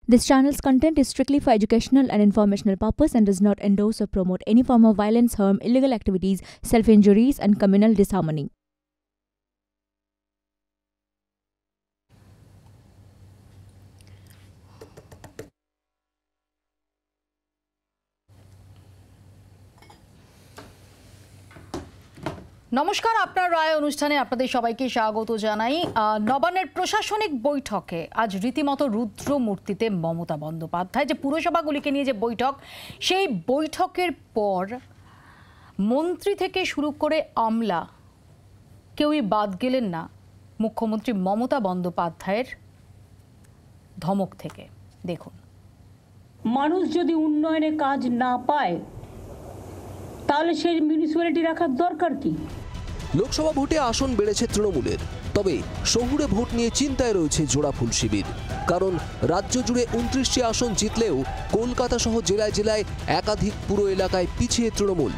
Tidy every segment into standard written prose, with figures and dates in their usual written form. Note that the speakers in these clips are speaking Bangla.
This channel's content is strictly for educational and informational purpose and does not endorse or promote any form of violence, harm, illegal activities, self-injuries, and communal disharmony. নমস্কার, আপনার রায় অনুষ্ঠানে আপনাদের সবাইকে স্বাগত জানাই। নবান্নের প্রশাসনিক বৈঠকে আজ রীতিমতো রুদ্র মূর্তিতে মমতা বন্দ্যোপাধ্যায়। যে পুরসভাগুলিকে নিয়ে যে বৈঠক, সেই বৈঠকের পর মন্ত্রী থেকে শুরু করে আমলা কেউই বাদ গেলেন না মুখ্যমন্ত্রী মমতা বন্দ্যোপাধ্যায়ের ধমক থেকে। দেখুন, মানুষ যদি উন্নয়নে কাজ না পায় তাহলে সেই মিউনিসিপ্যালিটি রাখার দরকার কি? লোকসভা ভোটে আসন বেড়েছে তৃণমূলের, তবে শহুরে ভোট নিয়ে চিন্তায় রয়েছে জোড়াফুল শিবির। কারণ রাজ্য জুড়ে 29টি আসন জিতলেও কলকাতা সহ জেলায় জেলায় একাধিক পুরো এলাকায় পিছিয়ে তৃণমূল।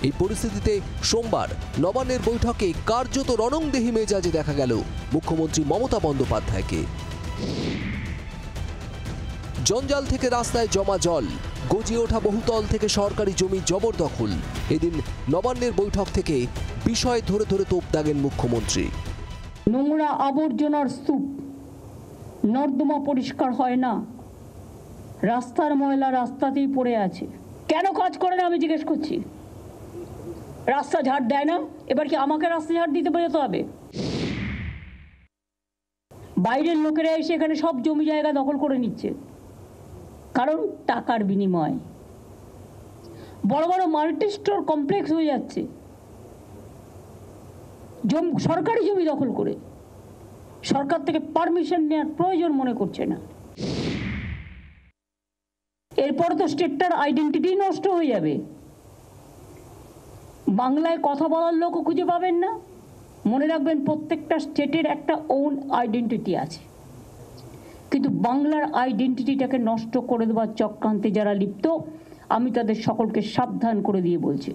এই পরিস্থিতিতে সোমবার নবান্নের বৈঠকে কার্যত রণংদেহী মেজাজে দেখা গেল মুখ্যমন্ত্রী মমতা বন্দ্যোপাধ্যায়কে। জঞ্জাল থেকে রাস্তায় জমা জল, গজিয়ে ওঠা বহুতল থেকে সরকারি জমি জবরদখল। এদিন নবান্নের বৈঠক থেকে বিষয় ধরে ধরে তোপ দাগেন মুখ্যমন্ত্রী। নোংরা আবর্জনার স্তূপ, নর্দমা পরিষ্কার হয় না, রাস্তার ময়লা রাস্তাতেই পড়ে আছে। কেন কাজ করে না আমি জিজ্ঞেস করছি। রাস্তা ঝাড় দেয় না, এবার কি আমাকে রাস্তা ঝাড় দিতে যেতে হবে? বাইরের লোকেরা এসে এখানে সব জমি জায়গা দখল করে নিচ্ছে, কারণ টাকার বিনিময়। বড় বড় মাল্টি স্টোর কমপ্লেক্স হয়ে যাচ্ছে সরকারি জমি দখল করে। সরকার থেকে পারমিশন নেওয়ার প্রয়োজন মনে করছে না। এরপর তো স্টেটটার আইডেন্টিটি নষ্ট হয়ে যাবে। বাংলায় কথা বলার লোকও খুঁজে পাবেন না। মনে রাখবেন, প্রত্যেকটা স্টেটের একটা ওন আইডেন্টিটি আছে, কিন্তু বাংলার আইডেন্টিটিটাকে নষ্ট করে দেওয়ার চক্রান্তে যারা লিপ্ত, আমি তাদের সকলকে সাবধান করে দিয়ে বলছি,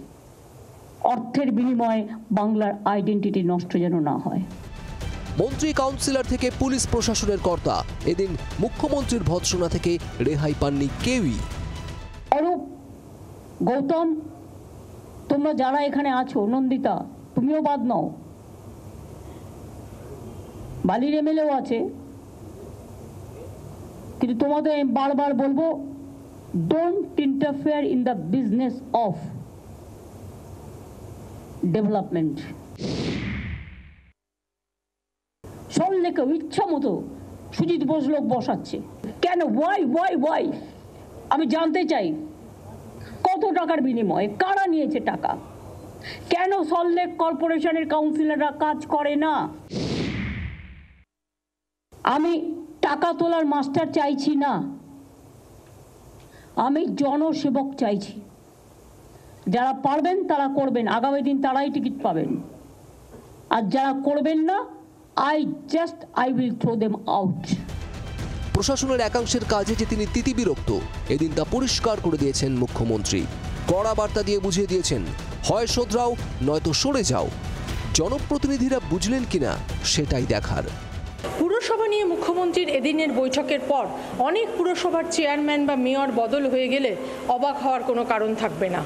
অর্থের বিনিময়ে বাংলার আইডেন্টিটি নষ্ট যেন না হয়। মন্ত্রী, কাউন্সিলর থেকে পুলিশ প্রশাসনের কর্তা, এদিন মুখ্যমন্ত্রীর ভৎসনা থেকে রেহাই পাননি কেউই। অরূপ, গৌতম, তোমরা যারা এখানে আছো, নন্দিতা তুমিও বাদ নাও, বালির এমএলএও আছে, কিন্তু তোমাদের আমি বারবার বলবো, don't interfere in the business of development. সল্লেকে ইচ্ছা মতো সুজিত বোস লোক বসাচ্ছে কেন? ওয়াই আমি জানতে চাই, কত টাকার বিনিময়ে কারা নিয়েছে টাকা? কেন সল্লেক কর্পোরেশনের কাউন্সিলররা কাজ করে না? আমি টাকা তোলার মাস্টার চাইছি না, আমি জনসেবক চাইছি। যারা পারবেন তারা করবেন, আগামী দিন তারাই টিকিট পাবেন। আর যারা করবেন না, I will throw them out. প্রশাসনের একাংশের কাজে যে তিনি তিতিবিরক্ত, এদিন তা পরিষ্কার করে দিয়েছেন মুখ্যমন্ত্রী। কড়া বার্তা দিয়ে বুঝিয়ে দিয়েছেন, হয় শোধরাও নয়তো সরে যাও। জনপ্রতিনিধিরা বুঝলেন কিনা সেটাই দেখার। পুরসভা নিয়ে মুখ্যমন্ত্রীর এদিনের বৈঠকের পর অনেক পুরসভার চেয়ারম্যান বা মেয়র বদল হয়ে গেলে অবাক হওয়ার কোনো কারণ থাকবে না।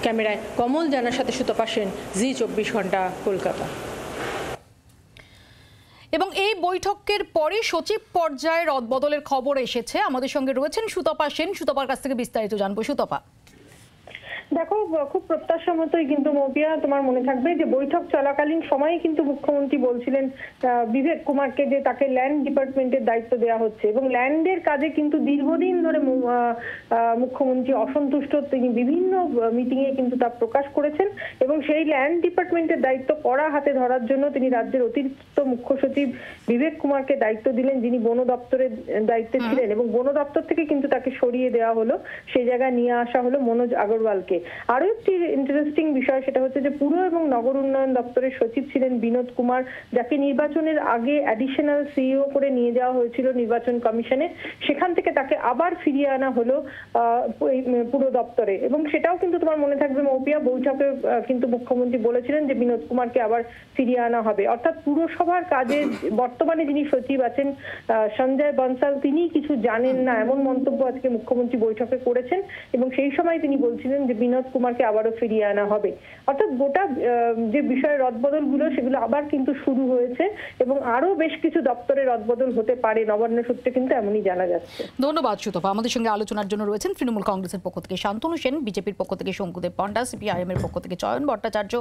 ক্যামেরায় কমল জানার সাথে সুতপা সেন, জি24 ঘন্টা, কলকাতা। এবং এই বৈঠকের পরে সচিব পর্যায়ে রদবদলের খবর এসেছে। আমাদের সঙ্গে রয়েছেন সুতপা সেন। সুতপার কাছ থেকে বিস্তারিত জানবো। সুতপা, দেখো, খুব প্রত্যাশা মতোই কিন্তু মৌপিয়া, তোমার মনে থাকবে যে বৈঠক চলাকালীন সময়ে কিন্তু মুখ্যমন্ত্রী বলছিলেন বিবেক কুমারকে যে তাকে ল্যান্ড ডিপার্টমেন্টের দায়িত্ব দেওয়া হচ্ছে, এবং ল্যান্ডের কাজে কিন্তু দীর্ঘদিন ধরে মুখ্যমন্ত্রী অসন্তুষ্ট। তিনি বিভিন্ন মিটিং এ কিন্তু তা প্রকাশ করেছেন, এবং সেই ল্যান্ড ডিপার্টমেন্টের দায়িত্ব কড়া হাতে ধরার জন্য তিনি রাজ্যের অতিরিক্ত মুখ্য সচিব বিবেক কুমারকে দায়িত্ব দিলেন, যিনি বন দপ্তরের দায়িত্বে ছিলেন, এবং বন দপ্তর থেকে কিন্তু তাকে সরিয়ে দেওয়া হলো, সেই জায়গায় নিয়ে আসা হলো মনোজ আগরওয়ালকে। আরো একটি ইন্টারেস্টিং বিষয়, সেটা হচ্ছে যে পুর এবং নগর উন্নয়ন দপ্তরের সচিব ছিলেন বিনোদ কুমার, যাকে নির্বাচনের আগে অ্যাডিশনাল সিইও করে নিয়ে যাওয়া হয়েছিল নির্বাচন কমিশনে। সেখান থেকে তাকে আবার ফিরিয়ে আনা হলো পুরো দপ্তরে। এবং সেটাও কিন্তু তোমার মনে থাকবে মৌপিয়া, বৈঠকে কিন্তু মুখ্যমন্ত্রী বলেছিলেন যে বিনোদ কুমারকে আবার ফিরিয়ে আনা হবে। অর্থাৎ পুরসভার কাজে বর্তমানে যিনি সচিব আছেন সঞ্জয় বনসাল, তিনি কিছু জানেন না, এমন মন্তব্য আজকে মুখ্যমন্ত্রী বৈঠকে করেছেন। এবং সেই সময় তিনি বলছিলেন যে বিনোদ কুমারকে আবারও ফিরিয়ে আনা হবে। অর্থাৎ গোটা যে বিষয়ের রদবদলগুলো সেগুলো আবার কিন্তু শুরু হয়েছে এবং আরো বেশ কিছু দপ্তরে রদবদল হতে পারে, নবান্ন সূত্রে কিন্তু এমনই জানা যাচ্ছে। ধন্যবাদ সুতপা। আমাদের সঙ্গে আলোচনার জন্য রয়েছেন তৃণমূল কংগ্রেসের পক্ষ থেকে শান্তনু সেন, বিজেপির পক্ষ থেকে শঙ্কুদেব পণ্ডা, সিপিআইএম এর পক্ষ থেকে চয়ন ভট্টাচার্য,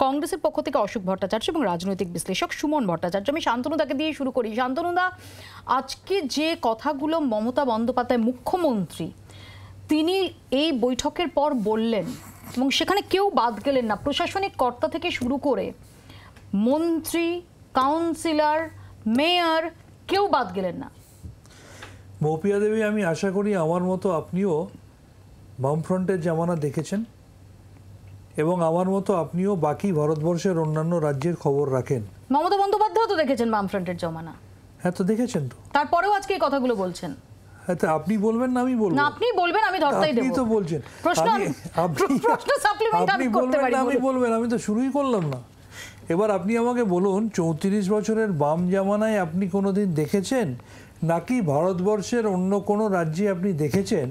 কংগ্রেসের পক্ষ থেকে অশোক ভট্টাচার্য এবং রাজনৈতিক বিশ্লেষক সুমন ভট্টাচার্য। আমি শান্তনুদাকে দিয়ে শুরু করি। শান্তনুদা, আজকে যে কথাগুলো মমতা বন্দ্যোপাধ্যায় মুখ্যমন্ত্রী তিনি এই বৈঠকের পর বললেন এবং সেখানে কেউ বাদ গেলেন না, প্রশাসনিক কর্তা থেকে শুরু করে মন্ত্রী, কাউন্সিলর, মেয়র, কেউ বাদ গেলেন না। মৌপিয়া দেবী, আমি আশা করি আমার মতো আপনিও বামফ্রন্টের জামানা দেখেছেন এবং আমার মতো আপনিও বাকি ভারতবর্ষের অন্যান্য রাজ্যের খবর রাখেন। মমতা বন্দ্যোপাধ্যায় তো দেখেছেন বামফ্রন্টের জমানা। হ্যাঁ, তো দেখেছেন তো, তারপরেও আজকে এই কথাগুলো বলছেন। হ্যাঁ, তো আপনি বলবেন না আমি বলবো? না, আপনি বলবেন, আমি ধরতেই দেব। আপনি তো বলছেন, প্রশ্ন সাপ্লিমেন্ট আমি করতে পারি। আপনি বলবেন, আমি তো শুরুই করলাম না। এবার আপনি আমাকে বলুন, 34 বছরের বাম জামানায় আপনি কোনোদিন দেখেছেন নাকি ভারতবর্ষের অন্য কোনো রাজ্যে আপনি দেখেছেন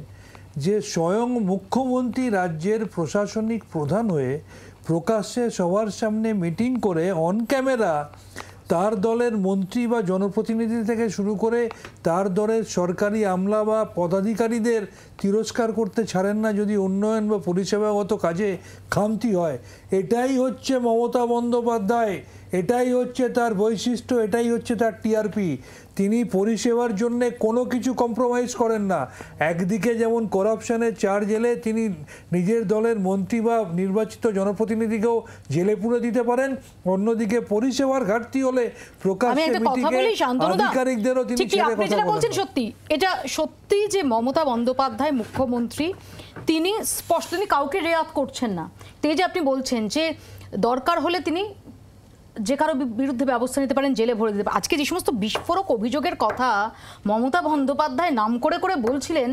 যে স্বয়ং মুখ্যমন্ত্রী রাজ্যের প্রশাসনিক প্রধান হয়ে প্রকাশ্যে সবার সামনে মিটিং করে অন ক্যামেরা তার দলের মন্ত্রী বা জনপ্রতিনিধি থেকে শুরু করে তার দলের সরকারি আমলা বা পদাধিকারীদের তিরস্কার করতে ছাড়েন না যদি উন্নয়ন বা পরিষেবাগত কাজে খামতি হয়? এটাই হচ্ছে মমতা বন্দ্যোপাধ্যায়, এটাই হচ্ছে তার বৈশিষ্ট্য, এটাই হচ্ছে তার টিআরপি। তিনি পরিষেবার জন্যে কোনো কিছু কম্প্রোমাইজ করেন না। একদিকে যেমন করাপশনের চার্জ এলে তিনি নিজের দলের মন্ত্রী বা নির্বাচিত জনপ্রতিনিধিকেও জেলে পুরে দিতে পারেন, অন্যদিকে পরিষেবার ঘাটতি হলে প্রকাশ্যে মিটিংয়ে আধিকারিকদেরও তিনি ছেড়ে কথা বলেন। সত্যি, এটা সত্যি যে মমতা বন্দ্যোপাধ্যায় মুখ্যমন্ত্রী তিনি স্পষ্ট, তিনি কাউকে রেয়াত করছেন না। এই যে আপনি বলছেন যে দরকার হলে তিনি যে কারো বিরুদ্ধে ব্যবস্থা নিতে পারেন, জেলে ভরে দিতে পারেন। আজকে যে সমস্ত বিস্ফোরক অভিযোগের কথা মমতা বন্দ্যোপাধ্যায় নাম করে করে বলছিলেন,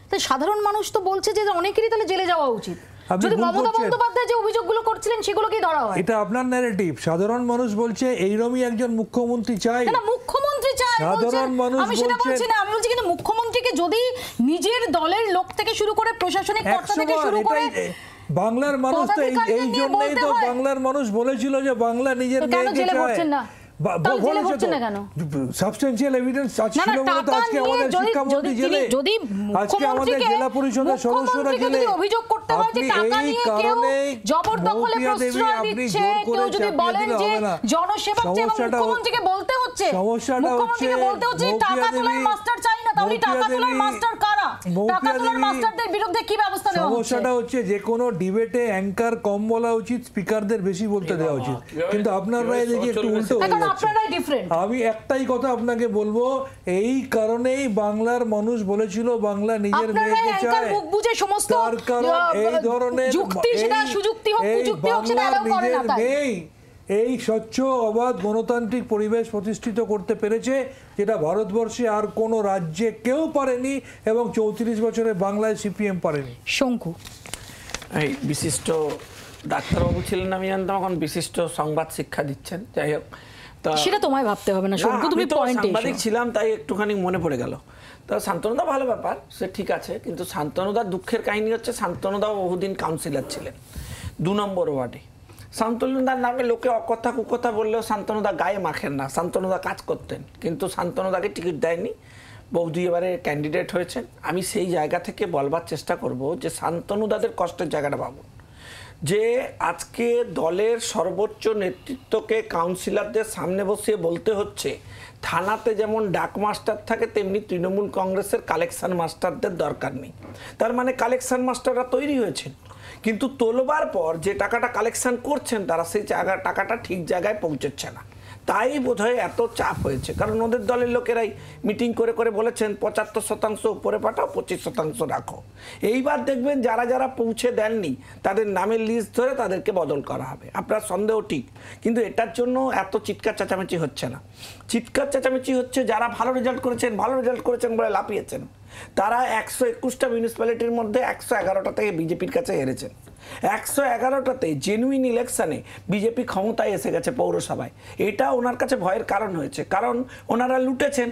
তাই সাধারণ মানুষ তো বলছে যে অনেকেরই তাহলে জেলে যাওয়া উচিত। যদি মমতা বন্দ্যোপাধ্যায় যে অভিযোগগুলো করছিলেন সেগুলো কি ধরা হয়? এটা আপনার ন্যারেটিভ। সাধারণ মানুষ বলছে এইরকমই একজন মুখ্যমন্ত্রী চাই। না, মুখ্যমন্ত্রী চাই সাধারণ মানুষ আমি সেটা বলছি না, আমি বলছি কিন্তু মুখ্যমন্ত্রীকে যদি নিজের দলের লোক থেকে শুরু করে প্রশাসনিক কর্তা থেকে শুরু করে বাংলার মানুষ তো এই জন্যই তো বাংলার মানুষ বলেছিল যে বাংলা নিজের মেয়েকে চায়। সাবস্টেন্সিয়াল এভিডেন্স ছিল বলে তো আজকে আমাদের শিক্ষামন্ত্রী জেলে, আজকে আমাদের জেলা পরিষদের সদস্যরা জেলে। অভিযোগ করতে হয় যে টাকা নিয়ে কেউ জবরদখলে প্রশ্রয় দিচ্ছে, কেউ যদি বলেন যে জনসেবক এবং মুখ্যমন্ত্রীকে বলতে হচ্ছে, মুখ্যমন্ত্রীকে বলতে হচ্ছে টাকা তোলার মাস্টার চাই না, তাহলে টাকা তোলার মাস্টার কারা? টাকা তোলার মাস্টারদের বিরুদ্ধে কি ব্যবস্থা নেওয়া হচ্ছে? সমস্যাটা হচ্ছে যে কোনো ডিবেটে অ্যাঙ্কার কম বলা উচিত, স্পিকারদের বেশি বলতে দেওয়া উচিত, কিন্তু আপনারা এদিকে একটু উল্টো। আমি একটাই কথা আপনাকে বলবো, এই কারণেই বাংলার মানুষ বলেছিল বাংলা নিজের মেয়েকে চায়, তার কারণ এই ধরনের নিজের মেয়ে এই স্বচ্ছ অবাধ গণতান্ত্রিক পরিবেশ প্রতিষ্ঠিত করতে পেরেছে, যেটা ভারতবর্ষে আর কোনো রাজ্যে কেউ পারেনি এবং 34 বছরে বাংলায় সিপিএম পারেনি। শঙ্কু, এই বিশিষ্ট ডাক্তারবাবু ছিলেন, আমি জানতাম, এখন বিশিষ্ট সংবাদ শিক্ষা দিচ্ছেন। যাই হোক, সেটা তোমায় ভাবতে হবে না শঙ্কু, তুমি পয়েন্টে সাংবাদিক ছিলাম তাই একটুখানি মনে পড়ে গেল। তো শান্তনুদা ভালো ব্যাপার, সে ঠিক আছে, কিন্তু শান্তনুদার দুঃখের কাহিনী হচ্ছে শান্তনুদাও বহুদিন কাউন্সিলর ছিলেন 2 নম্বর ওয়ার্ডে। শান্তনুদার নামে লোকে অকথা কুকথা বললেও শান্তনুদা গায়ে মাখেন না, শান্তনুদা কাজ করতেন, কিন্তু শান্তনুদাকে টিকিট দেয়নি। বৌদি এবারে ক্যান্ডিডেট হয়েছেন। আমি সেই জায়গা থেকে বলবার চেষ্টা করব যে শান্তনুদাদের কষ্টের জায়গাটা ভাবুন, যে আজকে দলের সর্বোচ্চ নেতৃত্বকে কাউন্সিলরদের সামনে বসিয়ে বলতে হচ্ছে থানাতে যেমন ডাক মাস্টার থাকে তেমনি তৃণমূল কংগ্রেসের কালেকশন মাস্টারদের দরকার নেই। তার মানে কালেকশন মাস্টাররা তৈরি হয়েছেন, কিন্তু তোলবার পর যে টাকাটা কালেকশন করছেন তারা সেই টাকাটা ঠিক জায়গায় পৌঁছচ্ছে না। তাই বোধহয় এত চাপ হয়েছে, কারণ ওদের দলের লোকেরাই মিটিং করে করে বলেছেন 75% উপরে পাঠাও, 25% রাখো। এইবার দেখবেন যারা যারা পৌঁছে দেননি তাদের নামের লিস্ট ধরে তাদেরকে বদল করা হবে। আপনার সন্দেহ ঠিক, কিন্তু এটার জন্য এত চিৎকার চেঁচামেচি হচ্ছে না। চিৎকার চেঁচামেচি হচ্ছে যারা ভালো রেজাল্ট করেছেন বলে লাফিয়েছেন, তারা 121টা মিউনিসিপ্যালিটির মধ্যে 111টা থেকে বিজেপির কাছে হেরেছেন। 111টাতে জেনুইন ইলেকশনে বিজেপি ক্ষমতায় এসে গেছে পৌরসভায়। এটা ওনার কাছে ভয়ের কারণ হয়েছে, কারণ ওনারা লুটেছেন,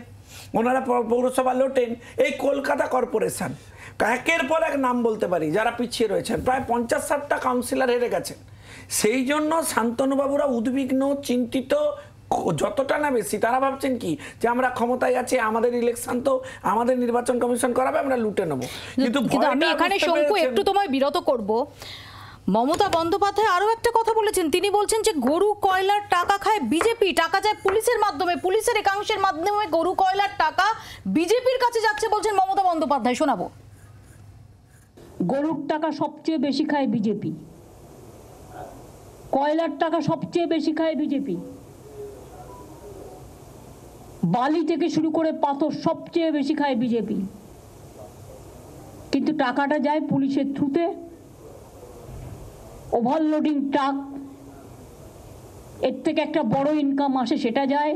ওনারা পৌরসভা লোটেন। এই কলকাতা কর্পোরেশন একের পর এক নাম বলতে পারি যারা পিছিয়ে রয়েছেন, প্রায় 50-60টা কাউন্সিলর হেরে গেছেন। সেই জন্য শান্তনুবাবুরা উদ্বিগ্ন, চিন্তিত যতটা না বেশি। তারা ভাবছেন কি যে আমরা ক্ষমতায় আছি, আমাদের ইলেকশন তো আমাদের নির্বাচন কমিশন করাবে, আমরা লুটে নেবো। কিন্তু আমি এখানে শঙ্কু একটু তোমায় বিরত করব। মমতা বন্দ্যোপাধ্যায় আরো একটা কথা বলেছেন, তিনি বলছেন যে গরু কয়লার টাকা খায় বিজেপি, টাকা যায় পুলিশের মাধ্যমে, পুলিশের একাংশের মাধ্যমে গরু কয়লার টাকা বিজেপির কাছে যাচ্ছে বলছেন মমতা বন্দ্যোপাধ্যায়। শোনাবো। গরুর টাকা সবচেয়ে বেশি খায় বিজেপি, কয়লার টাকা সবচেয়ে বেশি খায় বিজেপি, বালি থেকে শুরু করে পাথর সবচেয়ে বেশি খায় বিজেপি। কিন্তু টাকাটা যায় পুলিশের থ্রুতে, ওভারলোডিং ট্রাক, এর থেকে একটা বড় ইনকাম আসে, সেটা যায়।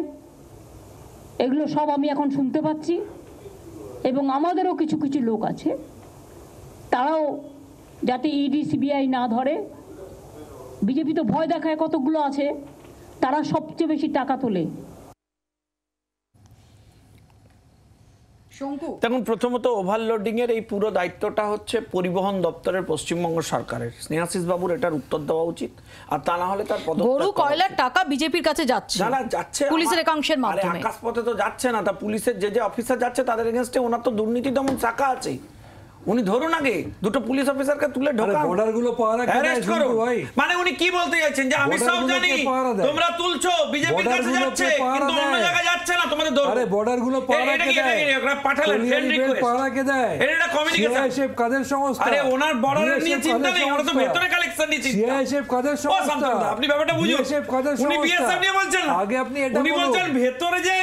এগুলো সব আমি এখন শুনতে পাচ্ছি। এবং আমাদেরও কিছু কিছু লোক আছে, তারাও যাতে ইডি সিবিআই না ধরে, বিজেপি তো ভয় দেখায় কতগুলো আছে, তারা সবচেয়ে বেশি টাকা তোলে। দেখুন, প্রথমত ওভারলোডিং এর এই পুরো দায়িত্বটা হচ্ছে পরিবহন দপ্তরের পশ্চিমবঙ্গ সরকারের। স্নেহাশিস বাবুর এটার উত্তর দেওয়া উচিত, আর তা না হলে তার গরু কয়লার টাকা বিজেপির কাছে যাচ্ছে, না যাচ্ছে পুলিশের একাংশের মাধ্যমে। আকাশপথে তো যাচ্ছে না, তা পুলিশের যে অফিসার যাচ্ছে তাদের এগেইনস্টে ওনার তো দুর্নীতি দমন শাখা আছে। উনি ধরুন আগে দুটো পুলিশ অফিসারকে তুলে ঢোকান, বর্ডারগুলো পাহারা অ্যারেস্ট করুন। মানে উনি কি বলতে চাইছেন যে আমি সব জানি, তোমরা তুলছো বিজেপির কাছে যাচ্ছে কিন্তু অন্য জায়গায় যাচ্ছে না, তোমাদের ধরো। আরে বর্ডারগুলো পাহারা কে দেয়? ওরা পাঠালেন ফ্রেন্ড রিকোয়েস্ট, পাহারা কে দেয়? এটা কমিউনিকেশন। সিআইএসএফ কাদের সংস্থা? আরে ওনার বর্ডার নিয়ে চিন্তা নেই, ওরা তো ভেতরে কালেকশন নিয়ে চিন্তা। সিআইএসএফ কাদের সংস্থা? আপনি ব্যাপারটা বুঝুন। সিআইএসএফ কাদের সংস্থা? উনি বিএসএফ নিয়ে বলছেন, আগে আপনি এটা উনি বলছেন ভেতরে যে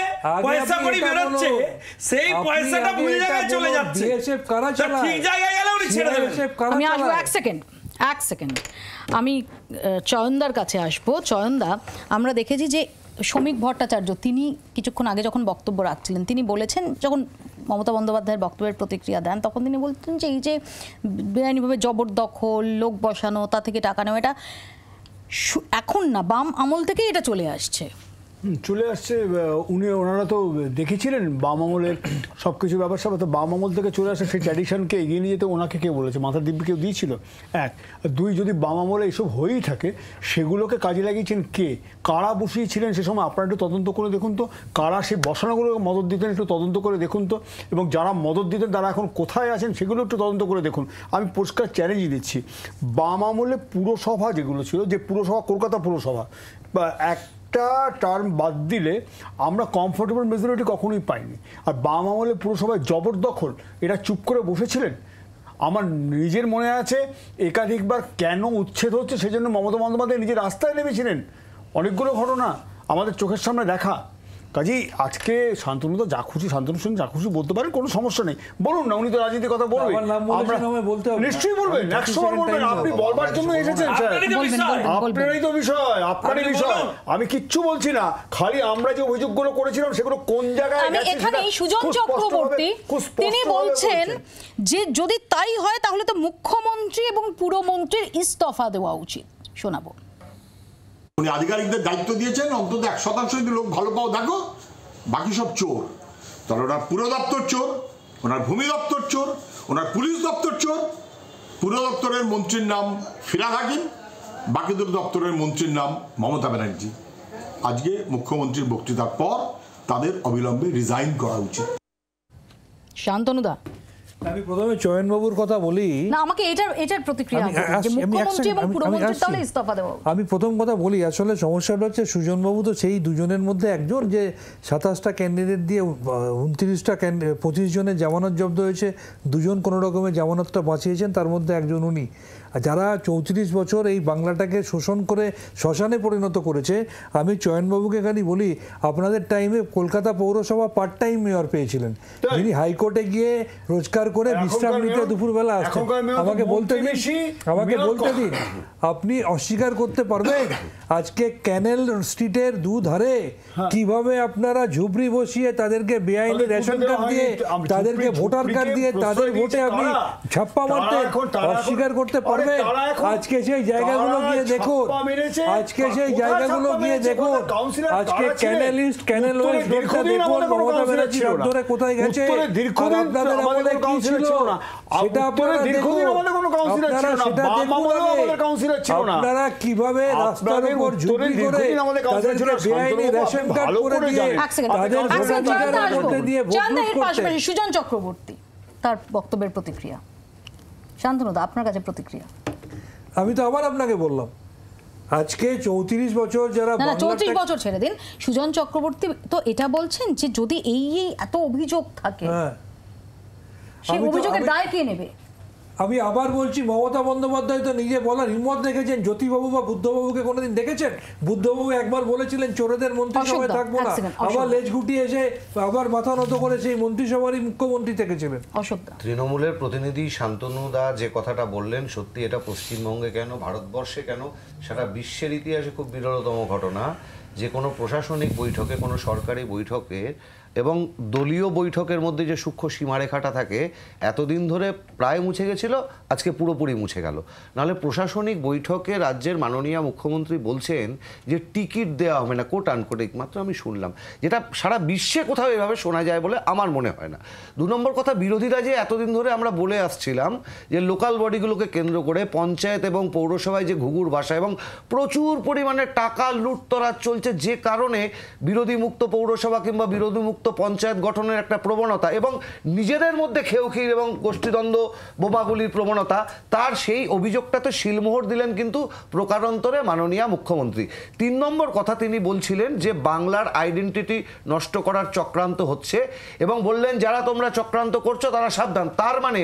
পয়সা করি বেরোচ্ছে সেই পয়সাটা ভুল জায়গায় চলে যাচ্ছে। বিএসএফ কারা চালায়? ঠিক জায়গায় গেলে উনি ছেড়ে দেবেন। আমি আসবো এক সেকেন্ড, আমি চয়নদার কাছে আসবো। চয়নদা, আমরা দেখেছি যে শ্রমিক ভট্টাচার্য তিনি কিছুক্ষণ আগে যখন বক্তব্য রাখছিলেন, তিনি বলেছেন, যখন মমতা বন্দ্যোপাধ্যায়ের বক্তব্যের প্রতিক্রিয়া দেন তখন তিনি বলতেন যে এই যে বেআইনিভাবে জবরদখল, লোক বসানো, তা থেকে টাকা নেওয়া, এটা এখন না, বাম আমল থেকেই এটা চলে আসছে। চলে আসছে। ওনারা তো দেখেছিলেন বাম আমলের সব কিছু ব্যাপার স্যাপার, তো বাম আমল থেকে চলে আসে। সেই ট্র্যাডিশনকে এগিয়ে নিয়ে যেতে ওনাকে কে বলেছে? মাথার দিব্যি কেউ দিয়েছিল? এক। দুই, যদি বাম আমলে এইসব হয়েই থাকে সেগুলোকে কাজে লাগিয়েছেন কে, কারা বসিয়েছিলেন সে সময়? আপনারা একটু তদন্ত করে দেখুন তো, কারা সেই বসানোগুলোকে মদত দিতেন একটু তদন্ত করে দেখুন তো, এবং যারা মদত দিতেন তারা এখন কোথায় আছেন সেগুলো একটু তদন্ত করে দেখুন। আমি পরিষ্কার চ্যালেঞ্জ দিচ্ছি, বাম আমলে পুরসভা যেগুলো ছিল, যে পুরসভা, কলকাতা পুরসভা বা একটা টার্ম বাদ দিলে আমরা কমফোর্টেবল মেজরিটি কখনোই পাইনি। আর বাম আমলে পুরসভায় জবরদখল, এরা চুপ করে বসেছিলেন। আমার নিজের মনে আছে একাধিকবার কেন উচ্ছেদ হচ্ছে সেজন্য মমতা বন্দ্যোপাধ্যায় নিজের রাস্তায় নেমেছিলেন। অনেকগুলো ঘটনা আমাদের চোখের সামনে দেখা। কাজেই আজকে শান্তনু তো যা খুশি, শান্তনুর সঙ্গে যা খুশি বলতে পারেন, কোনো সমস্যা নেই, বলুন না। উনি তো রাজনীতির কথা বলবেন, নিশ্চয়ই বলবেন, 100বার বলবেন। আপনি বলবার জন্য এসেছেন স্যার, আপনারই তো বিষয়, আপনারই বিষয়। আমি কিচ্ছু বলছি না, খালি আমরা যে অভিযোগগুলো করেছিলাম সেগুলো কোন জায়গায়। আমি এখানে সুজন চক্রবর্তী তিনি বলছেন যে যদি তাই হয় তাহলে তো মুখ্যমন্ত্রী এবং পুরমন্ত্রীর ইস্তফা দেওয়া উচিত। শোনাবো। উনি আধিকারিকদের দায়িত্ব দিয়েছেন, অন্তত 1% যদি লোক ভালো পাও দেখো, বাকি সব চোর। তাহলে ওনার পুর দপ্তর চোর, ওনার ভূমি দপ্তর চোর, ওনার পুলিশ দপ্তর চোর। পুর দপ্তরের মন্ত্রীর নাম ফিরহাদ হাকিম, বাকি দুটো দপ্তরের মন্ত্রীর নাম মমতা ব্যানার্জি। আজকে মুখ্যমন্ত্রীর বক্তৃতার পর তাদের অবিলম্বে রিজাইন করা উচিত। শান্তনুদা, আমি প্রথমে চয়নবাবুর কথা বলি না, আমাকে এটার প্রতিক্রিয়া যে মুখ্যমন্ত্রী এবং পুরমন্ত্রী তাহলে ইস্তফা দেওয়া। আমি প্রথম কথা বলি, আসলে সমস্যাটা হচ্ছে সুজনবাবু তো সেই দুজনের মধ্যে একজন, যে 27টা ক্যান্ডিডেট দিয়ে 25 জনের জামানত জব্দ হয়েছে, দুজন কোনো রকমের জামানতটা বাঁচিয়েছেন, তার মধ্যে একজন উনি। যারা 34 বছর এই বাংলাটাকে শোষণ করে শ্মশানে পরিণত করেছে, আমি চয়নবাবুকে খালি বলি, আপনাদের টাইমে কলকাতা পৌরসভা পার্ট টাইম মেয়র পেয়েছিলেন, যিনি হাইকোর্টে গিয়ে রোজগার করে বিশ্রাম নিতে দুপুরবেলা আসছেন। আমাকে বলতে দিন, আপনি অস্বীকার করতে পারবেন আজকে ক্যানেল স্ট্রিটের দুধারে কিভাবে আপনারা ঝুপড়ি বসিয়ে তাদেরকে বেআইনি রেশন কার্ড দিয়ে, তাদেরকে ভোটার কার্ড দিয়ে তাদের ভোটে আপনি ছাপ্পা মারতেন? অস্বীকার করতে পারবেন? আজকে সেই জায়গাগুলো গিয়ে দেখুন, আজকে সেই জায়গাগুলো গিয়ে দেখুন, আজকে ক্যানেল ইস্ট, ক্যানেল ওয়েস্ট রোডটা দেখুন, মমতা ব্যানার্জি ধরে কোথায় গেছে, আর আপনাদের আমলে কি ছিল সেটা আপনারা দেখুন। আপনারা সেটা দেখুন, আপনারা কিভাবে রাস্তার উপর ঝুপড়ি করে তাদেরকে বেআইনি রেশন কার্ড করে দিয়ে তাদের ভোটাধিকার করতে দিয়ে ভোট লুট করতে। সুজন চক্রবর্তী তার বক্তব্যের প্রতিক্রিয়া, শান্তনুদা আপনার কাছে প্রতিক্রিয়া। আমি তো আবার আপনাকে বললাম, আজকে 34 বছর যারা 34 বছর ছেড়ে দিন, সুজন চক্রবর্তী তো এটা বলছেন যে যদি এই এত অভিযোগ থাকে, সেই অভিযোগের দায় কে নেবে? আমি আবার বলছি, মমতা বন্দ্যোপাধ্যায় তো নিজে বলার হিম্মত দেখেছেন। জ্যোতিবাবু বা বুদ্ধবাবুকে কোনোদিন দেখেছেন? বুদ্ধবাবু একবার বলেছিলেন চোরেদের মন্ত্রিসভায় থাকবো না, আবার লেজ গুটিয়ে এসে আবার মাথা নত করে সেই মন্ত্রিসভারই মুখ্যমন্ত্রী থেকেছিলেন। তৃণমূলের প্রতিনিধি শান্তনুদা যে কথাটা বললেন, সত্যি এটা পশ্চিমবঙ্গে কেন, ভারতবর্ষে কেন, সারা বিশ্বের ইতিহাসে খুব বিরলতম ঘটনা যে কোনো প্রশাসনিক বৈঠকে, কোনো সরকারি বৈঠকে এবং দলীয় বৈঠকের মধ্যে যে সূক্ষ্ম সীমারেখাটা থাকে, এতদিন ধরে প্রায় মুছে গেছিল, আজকে পুরোপুরি মুছে গেল। নাহলে প্রশাসনিক বৈঠকে রাজ্যের মাননীয় মুখ্যমন্ত্রী বলছেন যে টিকিট দেওয়া হবে না, কোট আনকোট, মাত্র আমি শুনলাম, যেটা সারা বিশ্বে কোথাও এভাবে শোনা যায় বলে আমার মনে হয় না। 2 নম্বর কথা, বিরোধীরা যে এতদিন ধরে আমরা বলে আসছিলাম যে লোকাল বডিগুলোকে কেন্দ্র করে পঞ্চায়েত এবং পৌরসভায় যে ঘুঘুর ভাষা এবং প্রচুর পরিমাণে টাকা লুটতরাজ চলছে, যে কারণে বিরোধী মুক্ত পৌরসভা কিংবা বিরোধী মুক্ত পঞ্চায়েত গঠনের একটা প্রবণতা এবং নিজেদের মধ্যে খেউখির এবং গোষ্ঠীদ্বন্দ্ব বোমাগুলির প্রবণতা, তার সেই অভিযোগটাতে শিলমোহর দিলেন কিন্তু প্রকারান্তরে মাননীয় মুখ্যমন্ত্রী। 3 নম্বর কথা, তিনি বলছিলেন যে বাংলার আইডেন্টিটি নষ্ট করার চক্রান্ত হচ্ছে এবং বললেন যারা তোমরা চক্রান্ত করছো তারা সাবধান। তার মানে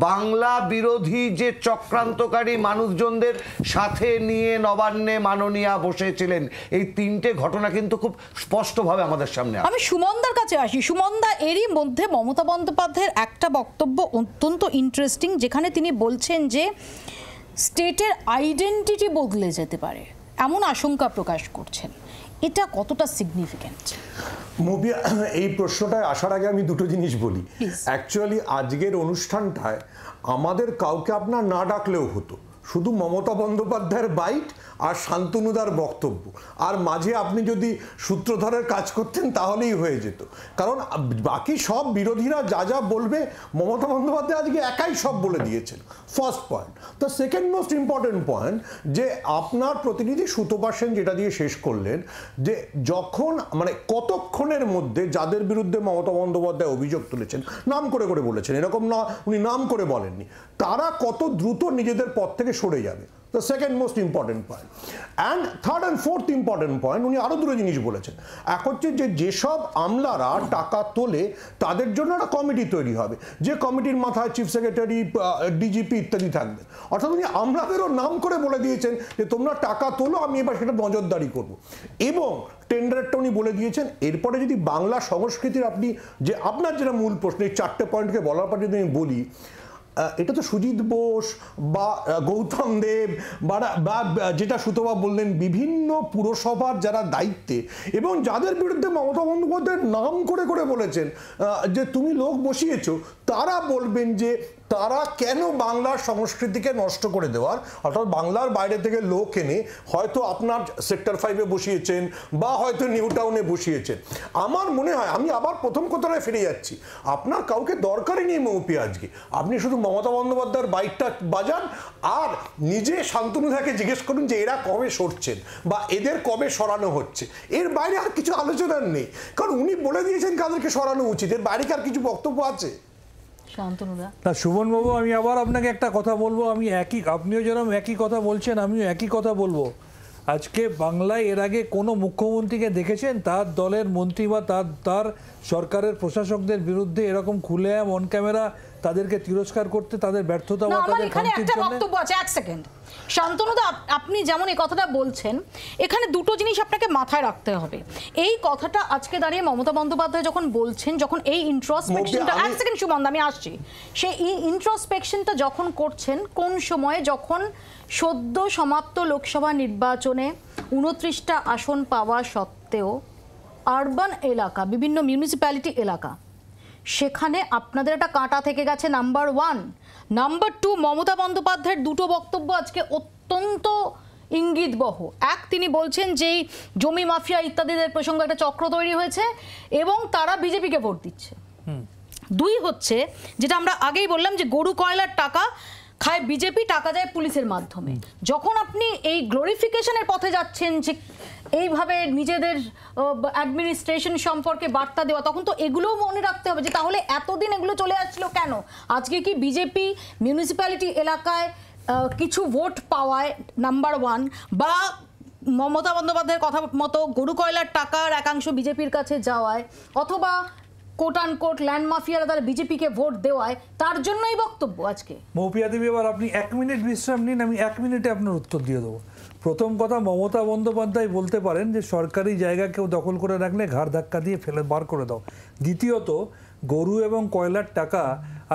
বাংলা বিরোধী যে চক্রান্তকারী মানুষজনদের সাথে নিয়ে নবান্নে মাননীয়া বসেছিলেন। এই 3টে ঘটনা কিন্তু খুব স্পষ্টভাবে আমাদের সামনে। আমি সুমনদার কাছে আসি। সুমনদা, এরই মধ্যে মমতা বন্দ্যোপাধ্যায়ের একটা বক্তব্য অত্যন্ত ইন্টারেস্টিং, যেখানে তিনি বলছেন যে স্টেটের আইডেন্টিটি বদলে যেতে পারে, এমন আশঙ্কা প্রকাশ করছেন। এটা কতটা সিগনিফিক্যান্ট? মুভি, এই প্রশ্নটায় আসার আগে আমি দুটো জিনিস বলি। অ্যাকচুয়ালি আজকের অনুষ্ঠানটায় আমাদের কাউকে আপনার না ডাকলেও হতো, শুধু মমতা বন্দ্যোপাধ্যায়ের বাইট আর শান্তনুদার বক্তব্য, আর মাঝে আপনি যদি সূত্রধরের কাজ করতেন তাহলেই হয়ে যেত। কারণ বাকি সব বিরোধীরা যা যা বলবে মমতা বন্দ্যোপাধ্যায় আজকে একাই সব বলে দিয়েছেন। First point. The second most important point, যে আপনার প্রতিনিধি সুতপা সেন যেটা দিয়ে শেষ করলেন, যে যখন মানে কতক্ষণের মধ্যে যাদের বিরুদ্ধে মমতা বন্দ্যোপাধ্যায় অভিযোগ তুলেছেন, নাম করে করে বলেছেন, এরকম না উনি নাম করে বলেননি, তারা কত দ্রুত নিজেদের পথ থেকে সরে যাবে। The second most important point. And third and fourth important point, উনি আরো দুটো জিনিস বলেছেন। এক হচ্ছে যে যেসব আমলারা টাকা তোলে তাদের জন্য একটা কমিটি তৈরি হবে, যে কমিটির মাথায় চিফ সেক্রেটারি, ডিজিপি ইত্যাদি থাকবে। অর্থাৎ উনি আমলাদেরও নাম করে বলে দিয়েছেন যে তোমরা টাকা তোলো, আমি এবার সেটা নজরদারি করব। এবং টেন্ডারটা উনি বলে দিয়েছেন। এরপরে যদি বাংলা সংস্কৃতির আপনি যে আপনার যেটা মূল প্রশ্ন, এই 4টে পয়েন্টকে বলার পর যদি আমি বলি, এটা তো সুজিত বোস বা গৌতম দেব বা যেটা সুতপা বললেন, বিভিন্ন পুরসভার যারা দায়িত্বে এবং যাদের বিরুদ্ধে মমতা বন্দ্যোপাধ্যায়ের নাম করে করে বলেছেন যে তুমি লোক বসিয়েছো, তারা বলবেন যে তারা কেন বাংলার সংস্কৃতিকে নষ্ট করে দেওয়ার, অর্থাৎ বাংলার বাইরে থেকে লোক এনে হয়তো আপনার সেক্টর 5-এ বসিয়েছেন বা হয়তো নিউ টাউনে বসিয়েছেন। আমার মনে হয়, আমি আবার প্রথম কথাটায় ফিরে যাচ্ছি, আপনার কাউকে দরকারই নেই মৌপি আজকে। আপনি শুধু মমতা বন্দ্যোপাধ্যায়ের বাইকটা বাজান আর নিজে শান্তনুদাকে জিজ্ঞেস করুন যে এরা কবে সরছেন বা এদের কবে সরানো হচ্ছে। এর বাইরে আর কিছু আলোচনার নেই, কারণ উনি বলে দিয়েছেন কাদেরকে সরানো উচিত। এর বাইরে কি আর কিছু বক্তব্য আছে? না সুমনবাবু, আমি আবার আপনাকে একটা কথা বলবো, আমি আপনিও যেরকম একই কথা বলছেন, আমিও একই কথা বলবো। আজকে বাংলায় এর আগে কোনো মুখ্যমন্ত্রীকে দেখেছেন তার দলের মন্ত্রী বা তার সরকারের প্রশাসকদের বিরুদ্ধে এরকম খুলে অন ক্যামেরা তাদেরকে তিরস্কার করতে, তাদের ব্যর্থতা বা আমার তাদের এখানে একটা বক্তব্য আছে, এক সেকেন্ড। শান্তনুদা, আপনি যেমন এই কথাটা বলছেন, এখানে দুটো জিনিস আপনাকে মাথায় রাখতে হবে। এই কথাটা আজকে দাঁড়িয়ে মমতা বন্দ্যোপাধ্যায় যখন বলছেন, যখন এই ইন্ট্রোস্পেকশনটা, এক সেকেন্ড সুমন্দা আমি আসছি, সেই ইন্ট্রোস্পেকশনটা যখন করছেন কোন সময়ে, যখন সদ্য সমাপ্ত লোকসভা নির্বাচনে 29টা আসন পাওয়া সত্ত্বেও আরবান এলাকা, বিভিন্ন মিউনিসিপ্যালিটি এলাকা, সেখানে আপনাদের একটা কাঁটা থেকে গেছে, নাম্বার 1। নাম্বার 2, মমতা বন্দ্যোপাধ্যায়ের দুটো বক্তব্য আজকে অত্যন্ত ইঙ্গিতবহ। এক, তিনি বলছেন যে জমি মাফিয়া ইত্যাদিদের প্রসঙ্গে একটা চক্র তৈরি হয়েছে এবং তারা বিজেপিকে ভোট দিচ্ছে। 2 হচ্ছে যেটা আমরা আগেই বললাম, যে গরু কয়লার টাকা খায় বিজেপি, টাকা যায় পুলিশের মাধ্যমে। যখন আপনি এই গ্লোরিফিকেশনের পথে যাচ্ছেন, যে এইভাবে নিজেদের অ্যাডমিনিস্ট্রেশন সম্পর্কে বার্তা দেওয়া, তখন তো এগুলোও মনে রাখতে হবে যে তাহলে এতদিন এগুলো চলে আসছিল কেন? আজকে কি বিজেপি মিউনিসিপ্যালিটি এলাকায় কিছু ভোট পাওয়ায়, নাম্বার 1, বা মমতা বন্দ্যোপাধ্যায়ের কথা মতো গরু কয়লার টাকার একাংশ বিজেপির কাছে যাওয়ায়, অথবা কোট আন কোট ল্যান্ড মাফিয়ারা তারা বিজেপিকে ভোট দেওয়ায়, তার জন্যই বক্তব্য আজকে? মৌপিয়া দেবী, এবার আপনি 1 মিনিট বিশ্রাম নিন, আমি 1 মিনিটে আপনার উত্তর দিয়ে দেবো। প্রথম কথা, মমতা বন্দ্যোপাধ্যায় বলতে পারেন যে সরকারি জায়গা কেউ দখল করে রাখলে ঘাড় ধাক্কা দিয়ে ফেলে বার করে দাও। দ্বিতীয়ত, গরু এবং কয়লার টাকা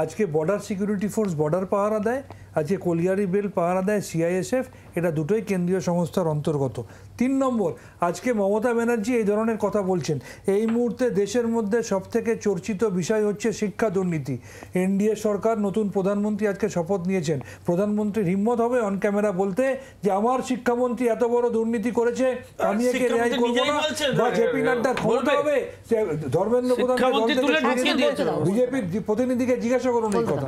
আজকে বর্ডার সিকিউরিটি ফোর্স বর্ডার পাহারা দেয়, আজকে কলিয়ারি বেল পাহারা দেয় সিআইএসএফ, এটা দুটোই কেন্দ্রীয় সংস্থার অন্তর্গত। 3 নম্বর, আজকে মমতা ব্যানার্জি এই ধরনের কথা বলছেন। এই মুহূর্তে দেশের মধ্যে সবথেকে চর্চিত বিষয় হচ্ছে শিক্ষা দুর্নীতি। এনডিএ সরকার, নতুন প্রধানমন্ত্রী আজকে শপথ নিয়েছেন। প্রধানমন্ত্রীর হিম্মত হবে অন ক্যামেরা বলতে যে আমার শিক্ষামন্ত্রী এত বড় দুর্নীতি করেছে, আমি একে রেহাই করবো না, বা জেপি নাড্ডার ক্ষমতা হবে, ধর্মেন্দ্র প্রধান বিজেপির প্রতিনিধিকে জিজ্ঞাসা করুন এই কথা।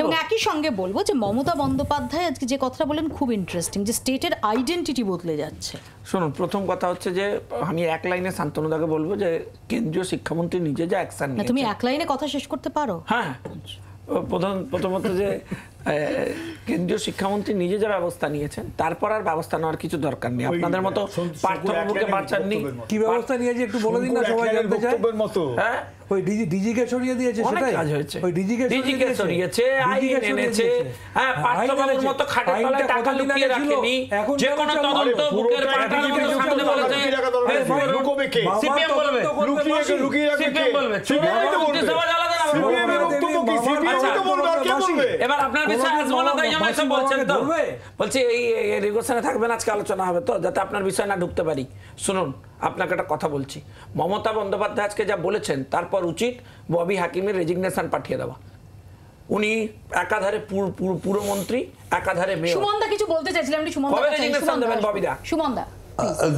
এবং একই সঙ্গে বলবো যে মমতা বন্দ্যোপাধ্যায় আজকে যে কথাটা বলেন খুব ইন্টারেস্টিং, যে স্টেটের আইডেন্টিটি বদলে যাচ্ছে। শুনুন, প্রথম কথা হচ্ছে যে আমি এক লাইনে শান্তনুদাকে বলবো যে কেন্দ্রীয় শিক্ষামন্ত্রী নিজে যা অ্যাকশন নিয়েছে। তুমি এক লাইনে কথা শেষ করতে পারো? হ্যাঁ, প্রথমত যে কেন্দ্রীয় শিক্ষামন্ত্রী নিজে যা ব্যবস্থা নিয়েছেন, তারপর আর ব্যবস্থা নেওয়ার কিছু দরকার নেই। আপনাদের মতো পার্থবাবুকে বাঁচাননি, কি ব্যবস্থা নিয়েছে একটু বলে দিন না, সবাই জানতে চায়। হ্যাঁ, ওই ডিজিকে সরিয়ে দিয়েছে, সেটাই কাজ হয়েছে। ওই ডিজিকে সরিয়েছে, আইন এনেছে। হ্যাঁ, পার্থবাবুর মতো খাটের তলায় টাকা লুকিয়ে রাখেনি, যে কোনো তদন্ত বুকের পাটার মতো সামনে বলেছে। লুকোবে কে? সিপিএম বলবে, লুকিয়ে রাখবে কে? সবাই আলাদা না বলবে। এবার আপনার বিষয়ে আজমল তাই জন্য এসব বলছেন তো, বলছি এই রেগুলেশনে থাকবেন, আজকে আলোচনা হবে তো, যাতে আপনার বিষয় না ঢুকতে পারি। শুনুন, আপনাকে একটা কথা বলছি, মমতা বন্দ্যোপাধ্যায় আজকে যা বলেছেন, তারপর উচিত ববি হাকিমের রেজিগনেশন পাঠিয়ে দেওয়া। উনি একাধারে পুরমন্ত্রী, একাধারে মেয়র। সুমনদা কিছু বলতে চাইছিলেন, আপনি সুমনদা কবে রেজিগনেশন দেবেন ববিদা? সুমনদা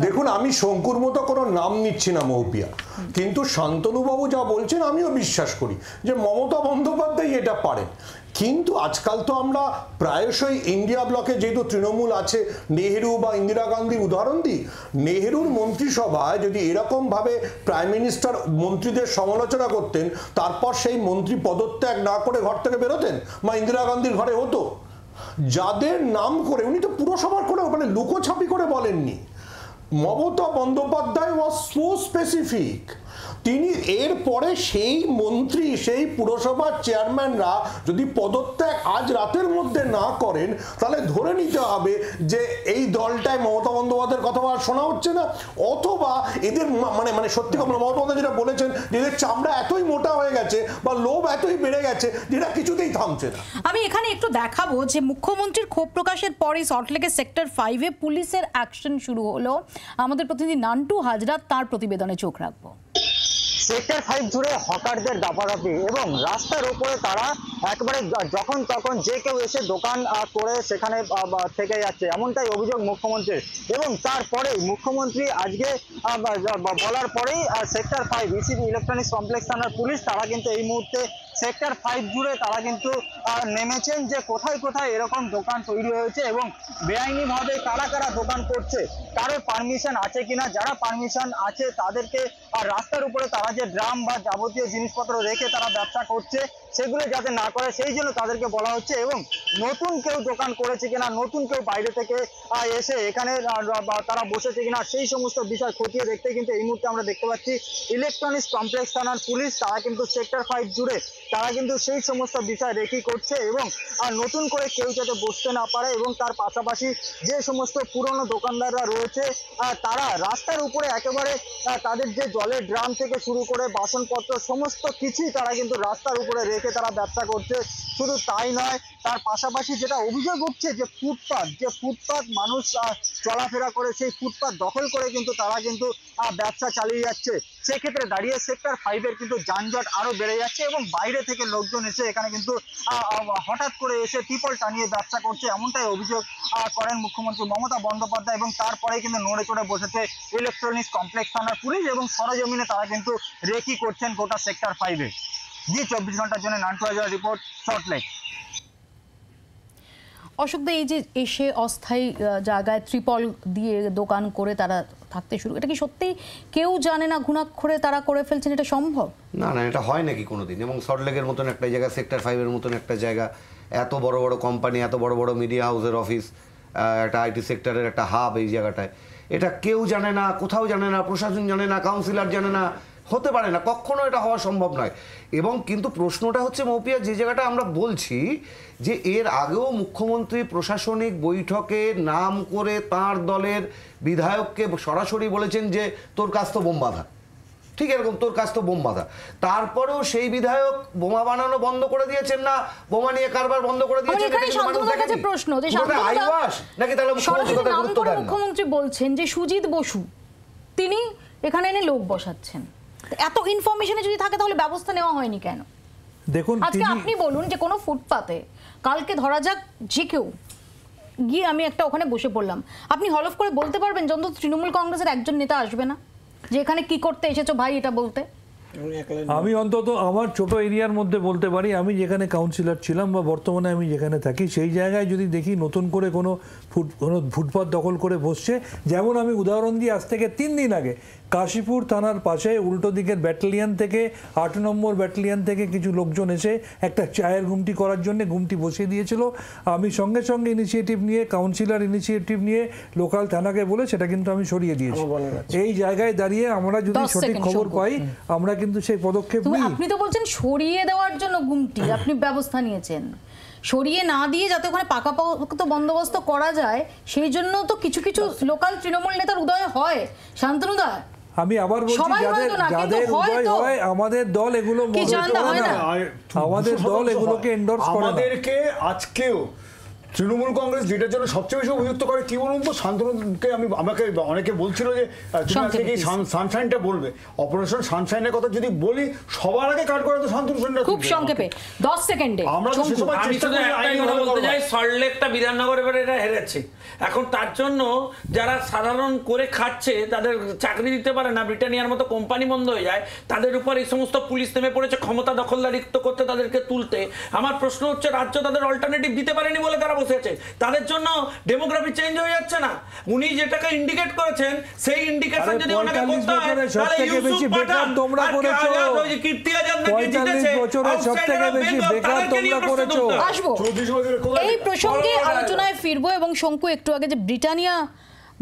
দেখুন, আমি শঙ্কুর মতো কোনো নাম নিচ্ছি না মৌপিয়া, কিন্তু শান্তনুবাবু যা বলছেন আমিও বিশ্বাস করি যে মমতা বন্দ্যোপাধ্যায় এটা পারেন। কিন্তু আজকাল তো আমরা প্রায়শই ইন্ডিয়া ব্লকে যেহেতু তৃণমূল আছে, নেহেরু বা ইন্দিরা গান্ধীর উদাহরণ দিই। নেহেরুর মন্ত্রিসভায় যদি এরকমভাবে প্রাইম মিনিস্টার মন্ত্রীদের সমালোচনা করতেন, তারপর সেই মন্ত্রী পদত্যাগ না করে ঘর থেকে বেরোতেন, বা ইন্দিরা গান্ধীর ঘরে হতো। যাদের নাম করে, উনি তো পুরসভার করে মানে লুকোছাপি করে বলেননি। Mamata Bandyopadhyay was so specific. তিনি এরপরে সেই মন্ত্রী, সেই পুরসভার চেয়ারম্যানরা যদি পদত্যাগ আজ রাতের মধ্যে না করেন, তাহলে ধরে নিতে হবে যে এই দলটায় মমতা বন্দ্যোপাধ্যায়ের কথা আর শোনা হচ্ছে না, অথবা এদের মানে সত্যি কথা মমতা বন্দ্যোপাধ্যায় যেটা বলেছেন, এদের চামড়া এতই মোটা হয়ে গেছে বা লোভ এতই বেড়ে গেছে, যেটা কিছুতেই থামছে না। আমি এখানে একটু দেখাবো যে মুখ্যমন্ত্রীর ক্ষোভ প্রকাশের পরই সল্টলেকের সেক্টর 5-এ পুলিশের অ্যাকশন শুরু হলো। আমাদের প্রতিনিধি নান্টু হাজরা তার প্রতিবেদনে চোখ রাখবো। সেক্টর 5 জুড়ে হকারদের দাপাদাপি এবং রাস্তার উপরে তারা একবারে যখন তখন যে কেউ এসে দোকান করে সেখানে থেকে যাচ্ছে, এমনটাই অভিযোগ মুখ্যমন্ত্রীর। এবং তারপরেই মুখ্যমন্ত্রী আজকে বলার পরেই সেক্টর 5 ইসিবি ইলেকট্রনিক্স কমপ্লেক্স থানার পুলিশ তারা কিন্তু এই মুহূর্তে সেক্টর 5 জুড়ে তারা কিন্তু নেমেছেন যে কোথায় কোথায় এরকম দোকান তৈরি হয়েছে এবং বেআইনিভাবে কারা কারা দোকান করছে, কারোর পারমিশন আছে কিনা। যারা পারমিশন আছে তাদেরকে রাস্তার উপরে তারা যে ড্রাম বা যাবতীয় জিনিসপত্র রেখে তারা ব্যবসা করছে সেগুলো যাতে না করে সেই জন্য তাদেরকে বলা হচ্ছে। এবং নতুন কেউ দোকান করেছে কিনা, নতুন কেউ বাইরে থেকে এসে এখানে তারা বসেছে কিনা, সেই সমস্ত বিষয় খতিয়ে দেখতে কিন্তু এই মুহূর্তে আমরা দেখতে পাচ্ছি ইলেকট্রনিক্স কমপ্লেক্স থানার পুলিশ তারা কিন্তু সেক্টর 5 জুড়ে তারা কিন্তু সেই সমস্ত বিষয় রেকি করছে এবং নতুন করে কেউ যাতে বসতে না পারে। এবং তার পাশাপাশি যে সমস্ত পুরনো দোকানদাররা রয়েছে তারা রাস্তার উপরে একেবারে তাদের যে জলের ড্রাম থেকে শুরু করে বাসনপত্র সমস্ত কিছুই তারা কিন্তু রাস্তার উপরে রেখে তারা ব্যবসা করছে। শুধু তাই নয়, তার পাশাপাশি যেটা অভিযোগ উঠছে যে ফুটপাত মানুষ চলাফেরা করে, সেই ফুটপাত দখল করে কিন্তু তারা কিন্তু ব্যবসা চালিয়ে যাচ্ছে। সেক্ষেত্রে দাঁড়িয়ে সেক্টর 5-এর কিন্তু যানজট আরো বেড়ে যাচ্ছে এবং বাইরে থেকে লোকজন এসে এখানে কিন্তু হঠাৎ করে এসে ত্রিপল টানিয়ে ব্যবসা করছে, এমনটাই অভিযোগ করেন মুখ্যমন্ত্রী মমতা বন্দ্যোপাধ্যায়। এবং তারপরে কিন্তু নড়ে চড়ে বসেছে ইলেকট্রনিক্স কমপ্লেক্স থানার পুলিশ এবং সরজমিনে তারা কিন্তু রেকি করছেন গোটা সেক্টর 5-এ। জি 24 ঘন্টার জন্য নান্টু হাজরা রিপোর্ট, সল্টলেক। অশোকদা, এই যে এসে অস্থায়ী জায়গায় ত্রিপল দিয়ে দোকান করে তারা থাকতে শুরু, এটা কি সত্যি কেউ জানে না ঘুণাক্ষরে তারা করে ফেলছেন? এটা সম্ভব? না, এটা হয় নাকি কোনোদিন? এবং সল্টলেকের মতন একটা জায়গা, সেক্টর 5-এর মতন একটা জায়গা, এত বড় বড় কোম্পানি, এত বড় বড় মিডিয়া হাউসের অফিস, একটা আইটি সেক্টরের একটা হাব এই জায়গাটায়, এটা কেউ জানে না, কোথাও জানে না, প্রশাসন জানে না, কাউন্সিলর জানে না, হতে পারে না, কখনো এটা হওয়া সম্ভব নয়। এবং কিন্তু প্রশ্নটা হচ্ছে মৌপিয়া, যে জায়গাটা আমরা বলছি যে এর আগেও মুখ্যমন্ত্রী প্রশাসনিক বৈঠকে নাম করে তার দলের বিধায়ককে সরাসরি বলেছেন যে তোর কাজ তো বোম বাঁধা, ঠিক এরকম তোর কাজ তো বোম বাঁধা। তারপরেও সেই বিধায়ক বোমা বানানো বন্ধ করে দিয়েছেন না, বোমা নিয়ে কারবার বন্ধ করে দিয়েছেন। মুখ্যমন্ত্রী বলছেন যে সুজিত বসু তিনি এখানে এনে লোক বসাচ্ছেন। এত ইনফরমেশনে যদি থাকে তাহলে ব্যবস্থা নেওয়া হয়নি কেন? দেখুন, আজকে আপনি বলুন যে কোনো ফুটপাতে কালকে ধরা যাক যে কেউ গিয়ে আমি একটা ওখানে বসে পড়লাম, আপনি হলফ করে বলতে পারবেন যখন তৃণমূল কংগ্রেসের একজন নেতা আসবে না যে এখানে কি করতে এসেছো ভাই এটা বলতে? আমি অন্তত আমার ছোট এরিয়ার মধ্যে বলতে পারি, আমি যেখানে কাউন্সিলর ছিলাম বা বর্তমানে আমি যেখানে থাকি সেই জায়গায় যদি দেখি নতুন করে কোনো ফুটপাত দখল করে বসছে, যেমন আমি উদাহরণ দিই, আজ থেকে 3 দিন আগে কাশীপুর থানার পাশে উল্টো দিকের ব্যাটালিয়ন থেকে 8 নম্বর ব্যাটালিয়ন থেকে কিছু লোকজন এসে একটা চায়ের ঘুমটি করার জন্য ঘুমটি বসিয়ে দিয়েছিল। আমি সঙ্গে সঙ্গে ইনিশিয়েটিভ নিয়ে, কাউন্সিলর ইনিশিয়েটিভ নিয়ে লোকাল থানাকে বলে সেটা কিন্তু আমি সরিয়ে দিয়েছি। এই জায়গায় দাঁড়িয়ে আমরা যদি সঠিক খবর পাই আমরা কিন্তু সেই পদক্ষেপ নিই। আপনি তো বলছেন সরিয়ে দেওয়ার জন্য ঘুমটি আপনি ব্যবস্থা নিয়েছেন, সরিয়ে না দিয়ে যাতে ওখানে পাকাপোক্ত বন্দোবস্ত করা যায় সেই জন্য তো কিছু কিছু লোকাল তৃণমূল নেতার উদয় হয়। শান্তনুদা, আমি আবার বলছি, যাদের উদয় হয় আমাদের দল এগুলো আমাদের দল এগুলোকে এন্ডোর্স করে। আমাদেরকে আজকেও তৃণমূল কংগ্রেস যেটার জন্য সবচেয়ে বেশি অভিযুক্ত করে কি বলুন তো, শান্তনুকে আমাকে অনেকে বলছিল যে তুমি সানশাইনটা বলবে, অপারেশন সানশাইনের কথা যদি বলি সবার আগে কাট করে তো শান্তনু সেনটা। খুব সংক্ষেপে 10 সেকেন্ডে আমরা তো সময় চেষ্টা করি একটাই কথা বলতে যাই, সল্টলেকটা বিধাননগর এবারে এটা হেরেছে। এখন তার জন্য যারা সাধারণ করে খাচ্ছে তাদের চাকরি দিতে পারে না, ব্রিটানিয়ার মতো কোম্পানি বন্ধ হয়ে যায়, তাদের উপর এই সমস্ত পুলিশ নেমে পড়েছে ক্ষমতা দখলদারিত্ব করতে, তাদেরকে তুলতে। আমার প্রশ্ন হচ্ছে রাজ্য তাদের অল্টারনেটিভ দিতে পারেনি বলে তারা বসেছে, তাদের জন্য ডেমোগ্রাফি চেঞ্জ হয়ে যাচ্ছে না। উনি যেটাকে ইন্ডিকেট করেছেন সেই ইন্ডিকেশন যদি ওনাকে করতে হয় তাহলে ইউসুফ পাঠান তোমরা করেছো, ওই যে কীর্তি আজাদ নাকি জিতেছে, 45 বছরের সবথেকে বেশি বেকার তোমরা করেছো। আসবো এই প্রসঙ্গে আলোচনায় ফিরবো এবং শঙ্কু একটু আগে যে ব্রিটানিয়া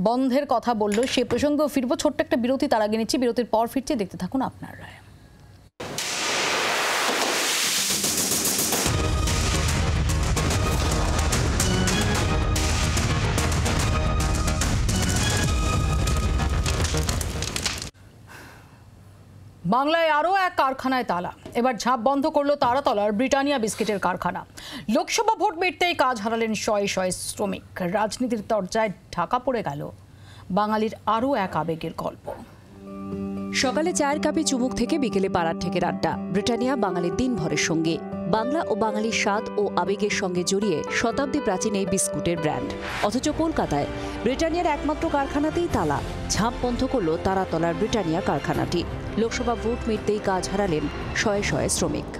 বন্ধের কথা বললো সে প্রসঙ্গেও ফিরবো। ছোট্ট একটা বিরতি তার আগে নিচ্ছি, বিরতির পর ফিরছি, দেখতে থাকুন আপনার রায়। বাংলায় আরও এক কারখানায় তালা, এবার ঝাঁপ বন্ধ করলো তারাতলার ব্রিটানিয়া বিস্কিটের কারখানা। লোকসভা ভোট মিটতেই কাজ হারালেন শয়ে শয়ে শ্রমিক। রাজনীতির দরজায় ঢাকা পড়ে গেল বাঙালির আরও এক আবেগের গল্প। সকালে চায়ের কাপে চুমুক থেকে বিকেলে পাড়ার ঠেকের আড্ডা, ব্রিটানিয়া বাঙালির দিনভরের সঙ্গে। বাংলা ও বাঙালির স্বাদ ও আবেগের সঙ্গে জড়িয়ে শতাব্দী প্রাচীন এই বিস্কুটের ব্র্যান্ড। অথচ কলকাতায় ব্রিটানিয়ার একমাত্র কারখানাতেই তালা। ঝাঁপ বন্ধ করল তারাতলার ব্রিটানিয়া কারখানাটি। লোকসভা ভোট মিটতেই কাজ হারালেন শয়ে শয়ে শ্রমিক।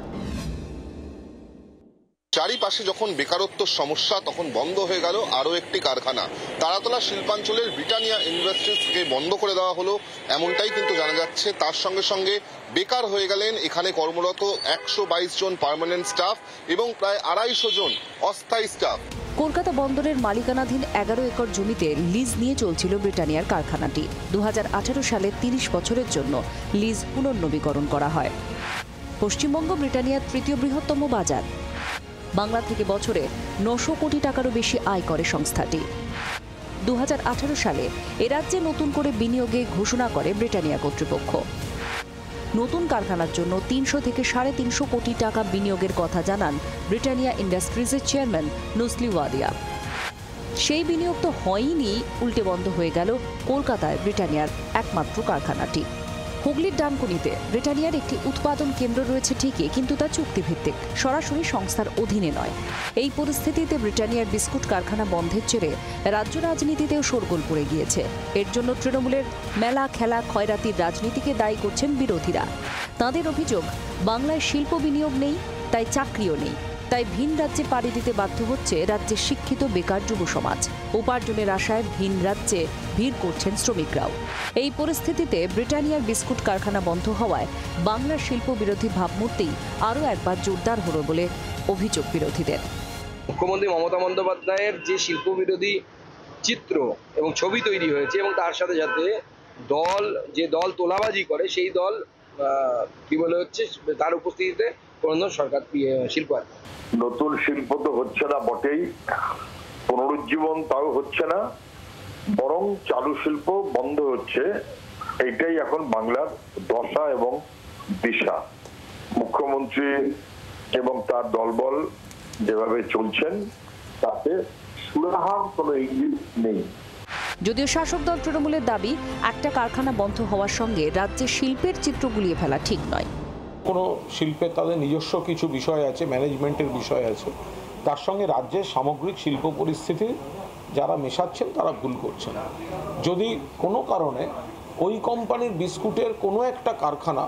তারই পাশে যখন বেকারত্ব সমস্যা, তখন বন্ধ হয়ে গেল আরও একটি কারখানা। তারাতলা শিল্পাঞ্চলের ব্রিটানিয়া ইন্ডাস্ট্রিজকে বন্ধ করে দেওয়া হলো, এমনটাই কিন্তু জানা যাচ্ছে। তার সঙ্গে সঙ্গে বেকার হয়ে গেলেন এখানে কর্মরত 122 জন পার্মানেন্ট স্টাফ এবং প্রায় 250 জন অস্থায়ী স্টাফ। কলকাতা বন্দরের মালিকানাধীন 11 একর জমিতে লিজ নিয়ে চলছিল ব্রিটানিয়ার কারখানাটি। 2018 সালে 30 বছরের জন্য লিজ পুনর্নবীকরণ করা হয়। পশ্চিমবঙ্গ ব্রিটানিয়ার তৃতীয় বৃহত্তম বাজার। বাংলা থেকে বছরে 900 কোটি টাকারও বেশি আয় করে সংস্থাটি। 2018 সালে এ রাজ্যে নতুন করে বিনিয়োগে ঘোষণা করে ব্রিটানিয়া কর্তৃপক্ষ। নতুন কারখানার জন্য 300 থেকে 350 কোটি টাকা বিনিয়োগের কথা জানান ব্রিটানিয়া ইন্ডাস্ট্রিজের চেয়ারম্যান নুসলি ওয়াদিয়া। সেই বিনিয়োগ তো হয়নি, উল্টে বন্ধ হয়ে গেল কলকাতায় ব্রিটানিয়ার একমাত্র কারখানাটি। হুগলির ডানকুনিতে ব্রিটানিয়ার একটি উৎপাদন কেন্দ্র রয়েছে ঠিকই, কিন্তু তা চুক্তিভিত্তিক, সরাসরি সংস্থার অধীনে নয়। এই পরিস্থিতিতে ব্রিটানিয়ার বিস্কুট কারখানা বন্ধের জেরে রাজ্য রাজনীতিতেও শোরগোল পড়ে গিয়েছে। এর জন্য তৃণমূলের মেলা খেলা খয়রাতির রাজনীতিকে দায়ী করছেন বিরোধীরা। তাদের অভিযোগ, বাংলায় শিল্প বিনিয়োগ নেই, তাই চাকরিও নেই, তাই ভিন রাজ্যে পাড়ি দিতে বাধ্য হচ্ছে রাজ্যের শিক্ষিত বেকার যুব সমাজ। উপার্জনের আশায় ভিন রাজ্যে ভিড় করছেন শ্রমিকরাও। এই পরিস্থিতিতে ব্রিটানিয়ার বিস্কুট কারখানা বন্ধ হওয়ায় বাংলার শিল্প বিরোধী ভাবমূর্তি আরও একবার জোরদার হলো বলে অভিযোগ বিরোধীদের। মুখ্যমন্ত্রী মমতা বন্দ্যোপাধ্যায়ের যে শিল্প বিরোধী চিত্র এবং ছবি তৈরি হয়েছে, এবং তার সাথে সাথে যে দল তোলাবাজি করে, সেই দল কি বলে হচ্ছে, তার উপস্থিতিতে কোনো সরকার শিল্প নতুন শিল্প তো হচ্ছে না বটেই, পুনরুজ্জীবন তাও হচ্ছে না, বরং চালু শিল্প বন্ধ হচ্ছে। এইটাই এখন বাংলার দশা এবং দিশা। মুখ্যমন্ত্রী এবং তার দলবল যেভাবে চলছেন তাতে সুরাহার কোনো ইঙ্গিত নেই। যদিও শাসক দল তৃণমূলের দাবি, একটা কারখানা বন্ধ হওয়ার সঙ্গে রাজ্যে শিল্পের চিত্র গুলিয়ে ফেলা ঠিক নয়। কোনো শিল্পের তাদের নিজস্ব কিছু বিষয় আছে, ম্যানেজমেন্টের বিষয় আছে, তার সঙ্গে রাজ্যের সামগ্রিক শিল্প পরিস্থিতি যারা মেশাচ্ছেন তারা ভুল করছেন। যদি কোনো কারণে ওই কোম্পানির বিস্কুটের কোনো একটা কারখানা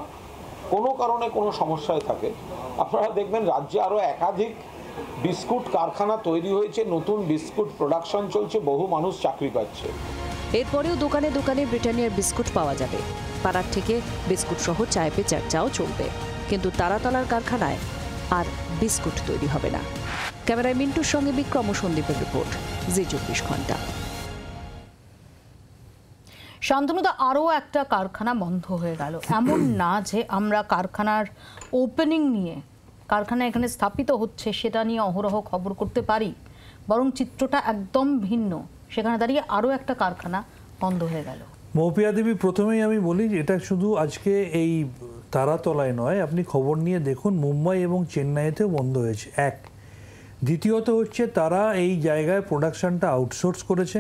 কোনো কারণে কোনো সমস্যায় থাকে, আপনারা দেখবেন রাজ্যে আরও একাধিক বিস্কুট কারখানা তৈরি হয়েছে, নতুন বিস্কুট প্রোডাকশন চলছে, বহু মানুষ চাকরি পাচ্ছে। এরপরেও দোকানে দোকানে ব্রিটানিয়ার বিস্কুট পাওয়া যাবে। পাড়ার থেকে বিস্কুট সহ চায় পে চর্চাও চলবে, কিন্তু তারাতলার কারখানায় আর বিস্কুট তৈরি হবে না। ক্যামেরায় মিন্টুর সঙ্গে বিক্রম ও সন্দীপের রিপোর্ট, জি 24 ঘন্টা। শান্তনুদা, আরও একটা কারখানা বন্ধ হয়ে গেল। এমন না যে আমরা কারখানার ওপেনিং নিয়ে, কারখানা এখানে স্থাপিত হচ্ছে সেটা নিয়ে অহরহ খবর করতে পারি, বরং চিত্রটা একদম ভিন্ন। সেখানে দাঁড়িয়ে আরও একটা কারখানা বন্ধ হয়ে গেল। মৌপিয়া দেবী, প্রথমেই আমি বলি যে এটা শুধু আজকে এই তারাতলায় নয়, আপনি খবর নিয়ে দেখুন মুম্বাই এবং চেন্নাইতেও বন্ধ হয়েছে। এক, দ্বিতীয়ত হচ্ছে তারা এই জায়গায় প্রোডাকশনটা আউটসোর্স করেছে।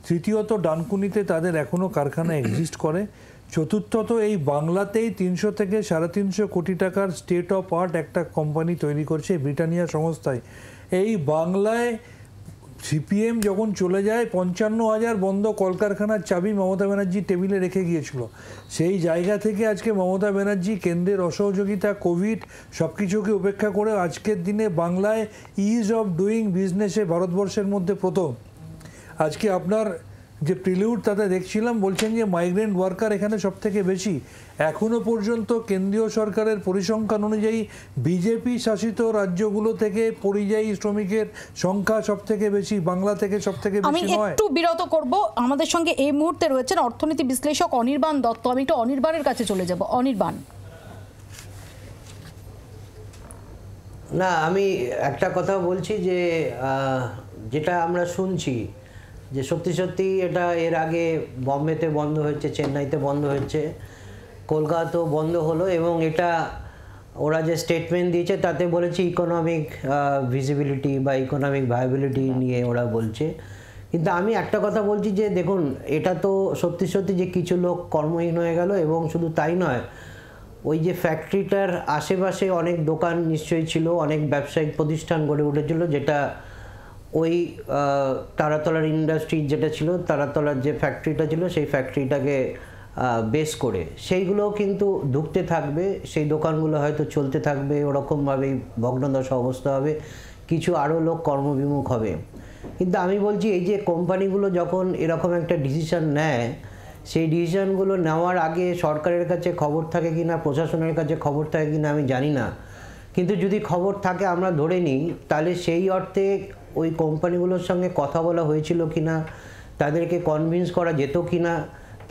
তৃতীয়ত ডানকুনিতে তাদের এখনও কারখানা এক্সিস্ট করে। চতুর্থত এই বাংলাতেই 300 থেকে 350 কোটি টাকার স্টেট অফ আর্ট একটা কোম্পানি তৈরি করছে ব্রিটানিয়া সংস্থায়। এই বাংলায় সিপিএম যখন চলে যায় 55,000 বন্ধ কলকারখানার চাবি মমতা ব্যানার্জি টেবিলে রেখে গিয়েছিল। সেই জায়গা থেকে আজকে মমতা ব্যানার্জি কেন্দ্রের অসহযোগিতা, কোভিড সব কিছুকে উপেক্ষা করে আজকের দিনে বাংলায় ইজ অফ ডুইং বিজনেসে ভারতবর্ষের মধ্যে প্রথম। আজকে আপনার যে প্রিলিউড তাতে দেখছিলাম, বলছেন যে মাইগ্রেন্ট ওয়ার্কার এখানে সব থেকে বেশি। এখনও পর্যন্ত কেন্দ্রীয় সরকারের পরিসংখ্যান অনুযায়ী বিজেপি শাসিত রাজ্যগুলো থেকে পরিযায়ী শ্রমিকের সংখ্যা সব থেকে বেশি, বাংলা থেকে সব থেকে বেশি নয়। আমি একটু বিরত করব, আমাদের সঙ্গে এই মুহূর্তে রয়েছেন অর্থনীতি বিশ্লেষক অনির্বাণ দত্ত। আমি একটু অনির্বাণের কাছে চলে যাব। অনির্বাণ, না, আমি একটা কথা বলছি যে যেটা আমরা শুনছি যে সত্যি সত্যি এটা এর আগে বম্বেতে বন্ধ হয়েছে, চেন্নাইতে বন্ধ হয়েছে, কলকাতাতেও বন্ধ হলো, এবং এটা ওরা যে স্টেটমেন্ট দিয়েছে তাতে বলেছে ইকোনমিক ভিজিবিলিটি বা ইকোনমিক ভায়াবিলিটি নিয়ে ওরা বলছে। কিন্তু আমি একটা কথা বলছি যে দেখুন, এটা তো সত্যি সত্যি যে কিছু লোক কর্মহীন হয়ে গেল, এবং শুধু তাই নয়, ওই যে ফ্যাক্টরিটার আশেপাশে অনেক দোকান নিশ্চয়ই ছিল, অনেক ব্যবসায়িক প্রতিষ্ঠান গড়ে উঠেছিল, যেটা ওই তারাতলার ইন্ডাস্ট্রি যেটা ছিল, তারাতলার যে ফ্যাক্টরিটা ছিল সেই ফ্যাক্টরিটাকে বেস করে সেইগুলোও কিন্তু ঢুকতে থাকবে, সেই দোকানগুলো হয়তো চলতে থাকবে, ওরকমভাবেই ভগ্নদশা অবস্থা হবে। কিছু আরও লোক কর্মবিমুখ হবে। কিন্তু আমি বলছি এই যে কোম্পানিগুলো যখন এরকম একটা ডিসিশন নেয়, সেই ডিসিশনগুলো নেওয়ার আগে সরকারের কাছে খবর থাকে কি না, প্রশাসনের কাছে খবর থাকে কি না আমি জানি না, কিন্তু যদি খবর থাকে আমরা ধরে নিই, তাহলে সেই অর্থে ওই কোম্পানিগুলোর সঙ্গে কথা বলা হয়েছিল কি না, তাদেরকে কনভিন্স করা যেত কি না,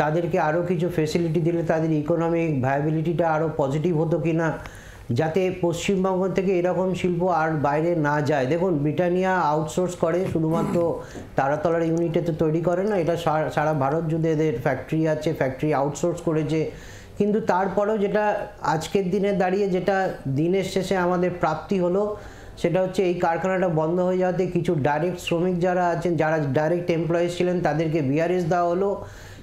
তাদেরকে আরও কিছু ফেসিলিটি দিলে তাদের ইকোনমিক ভায়াবিলিটিটা আরও পজিটিভ হতো কি না, যাতে পশ্চিমবঙ্গ থেকে এরকম শিল্প আর বাইরে না যায়। দেখুন, ব্রিটানিয়া আউটসোর্স করে, শুধুমাত্র তারাতলার ইউনিটে তো তৈরি করে না, এটা সারা ভারত জুড়ে এদের ফ্যাক্টরি আছে, ফ্যাক্টরি আউটসোর্স করেছে। কিন্তু তারপরেও যেটা আজকের দিনে দাঁড়িয়ে যেটা দিনের শেষে আমাদের প্রাপ্তি হলো, সেটা হচ্ছে এই কারখানাটা বন্ধ হয়ে যাওয়াতে কিছু ডাইরেক্ট শ্রমিক যারা আছেন, যারা ডাইরেক্ট এমপ্লয়িজ ছিলেন, তাদেরকে বিআরএস দেওয়া হলো,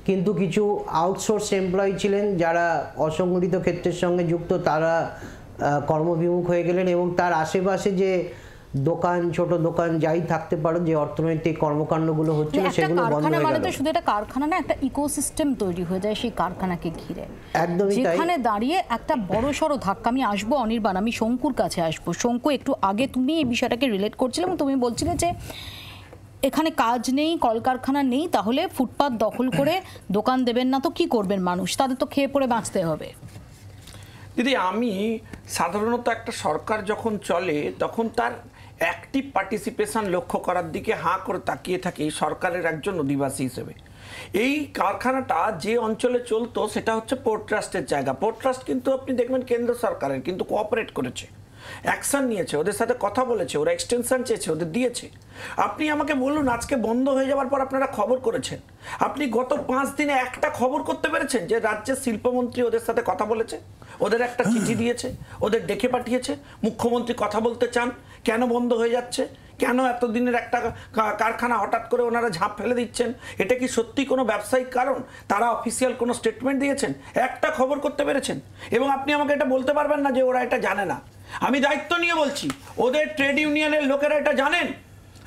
কিন্তু কিছু আউটসোর্স এমপ্লয়ি ছিলেন যারা অসংগঠিত ক্ষেত্রের সঙ্গে যুক্ত, তারা কর্মবিমুখ হয়ে গেলেন। এবং তার আশেপাশে যে দোকান, ছোট দোকান যাই থাকতে পারো, যে অর্থনৈতিক কর্মকাণ্ডগুলো হচ্ছিল সেগুলো বন্ধ হয়ে গেল। শুধু একটা কারখানা না, একটা ইকোসিস্টেম তৈরি হয়ে যায় সেই কারখানাকে ঘিরে। একদমই তাই। যেখানে দাঁড়িয়ে একটা বড়সড় ধাক্কা। আমি আসবো অনির্বাণ, আমি শঙ্কুর কাছে আসবো। শঙ্কু, একটু আগে তুমি এই বিষয়টাকে রিলেট করছিলে এবং তুমি বলছিলে যে এখানে কাজ নেই, কলকারখানা নেই, তাহলে ফুটপাত দখল করে দোকান দেবেন না তো কি করবেন মানুষ? তাদের তো খেয়ে পড়ে বাঁচতে হবে। দিদি, আমি সাধারণত একটা সরকার যখন চলে তখন তার অ্যাক্টিভ পার্টিসিপেশন লক্ষ্য করার দিকে হাঁ করে তাকিয়ে থাকে সরকারের একজন অধিবাসী হিসেবে। এই কারখানাটা যে অঞ্চলে চলতো সেটা হচ্ছে পোর্ট ট্রাস্টের জায়গা। পোর্ট ট্রাস্ট কিন্তু আপনি দেখবেন কেন্দ্র সরকারের, কিন্তু কোঅপারেট করেছে, অ্যাকশন নিয়েছে, ওদের সাথে কথা বলেছে, ওরা এক্সটেনশন চেয়েছে, ওদের দিয়েছে। আপনি আমাকে বলুন, আজকে বন্ধ হয়ে যাওয়ার পর আপনারা খবর করেছেন, আপনি গত 5 দিনে একটা খবর করতে পেরেছেন যে রাজ্যের শিল্পমন্ত্রী ওদের সাথে কথা বলেছে, ওদের একটা চিঠি দিয়েছে, ওদের ডেকে পাঠিয়েছে, মুখ্যমন্ত্রী কথা বলতে চান, কেন বন্ধ হয়ে যাচ্ছে, কেন এতদিনের একটা কারখানা হঠাৎ করে ওনারা ঝাঁপ ফেলে দিচ্ছেন? এটা কি সত্যি কোনো ব্যবসায়িক কারণ? তারা অফিসিয়াল কোনো স্টেটমেন্ট দিয়েছেন? একটা খবর করতে পেরেছেন? এবং আপনি আমাকে এটা বলতে পারবেন না যে ওরা এটা জানে না। আমি দায়িত্ব নিয়ে বলছি, ওদের ট্রেড ইউনিয়নের লোকেরা এটা জানেন,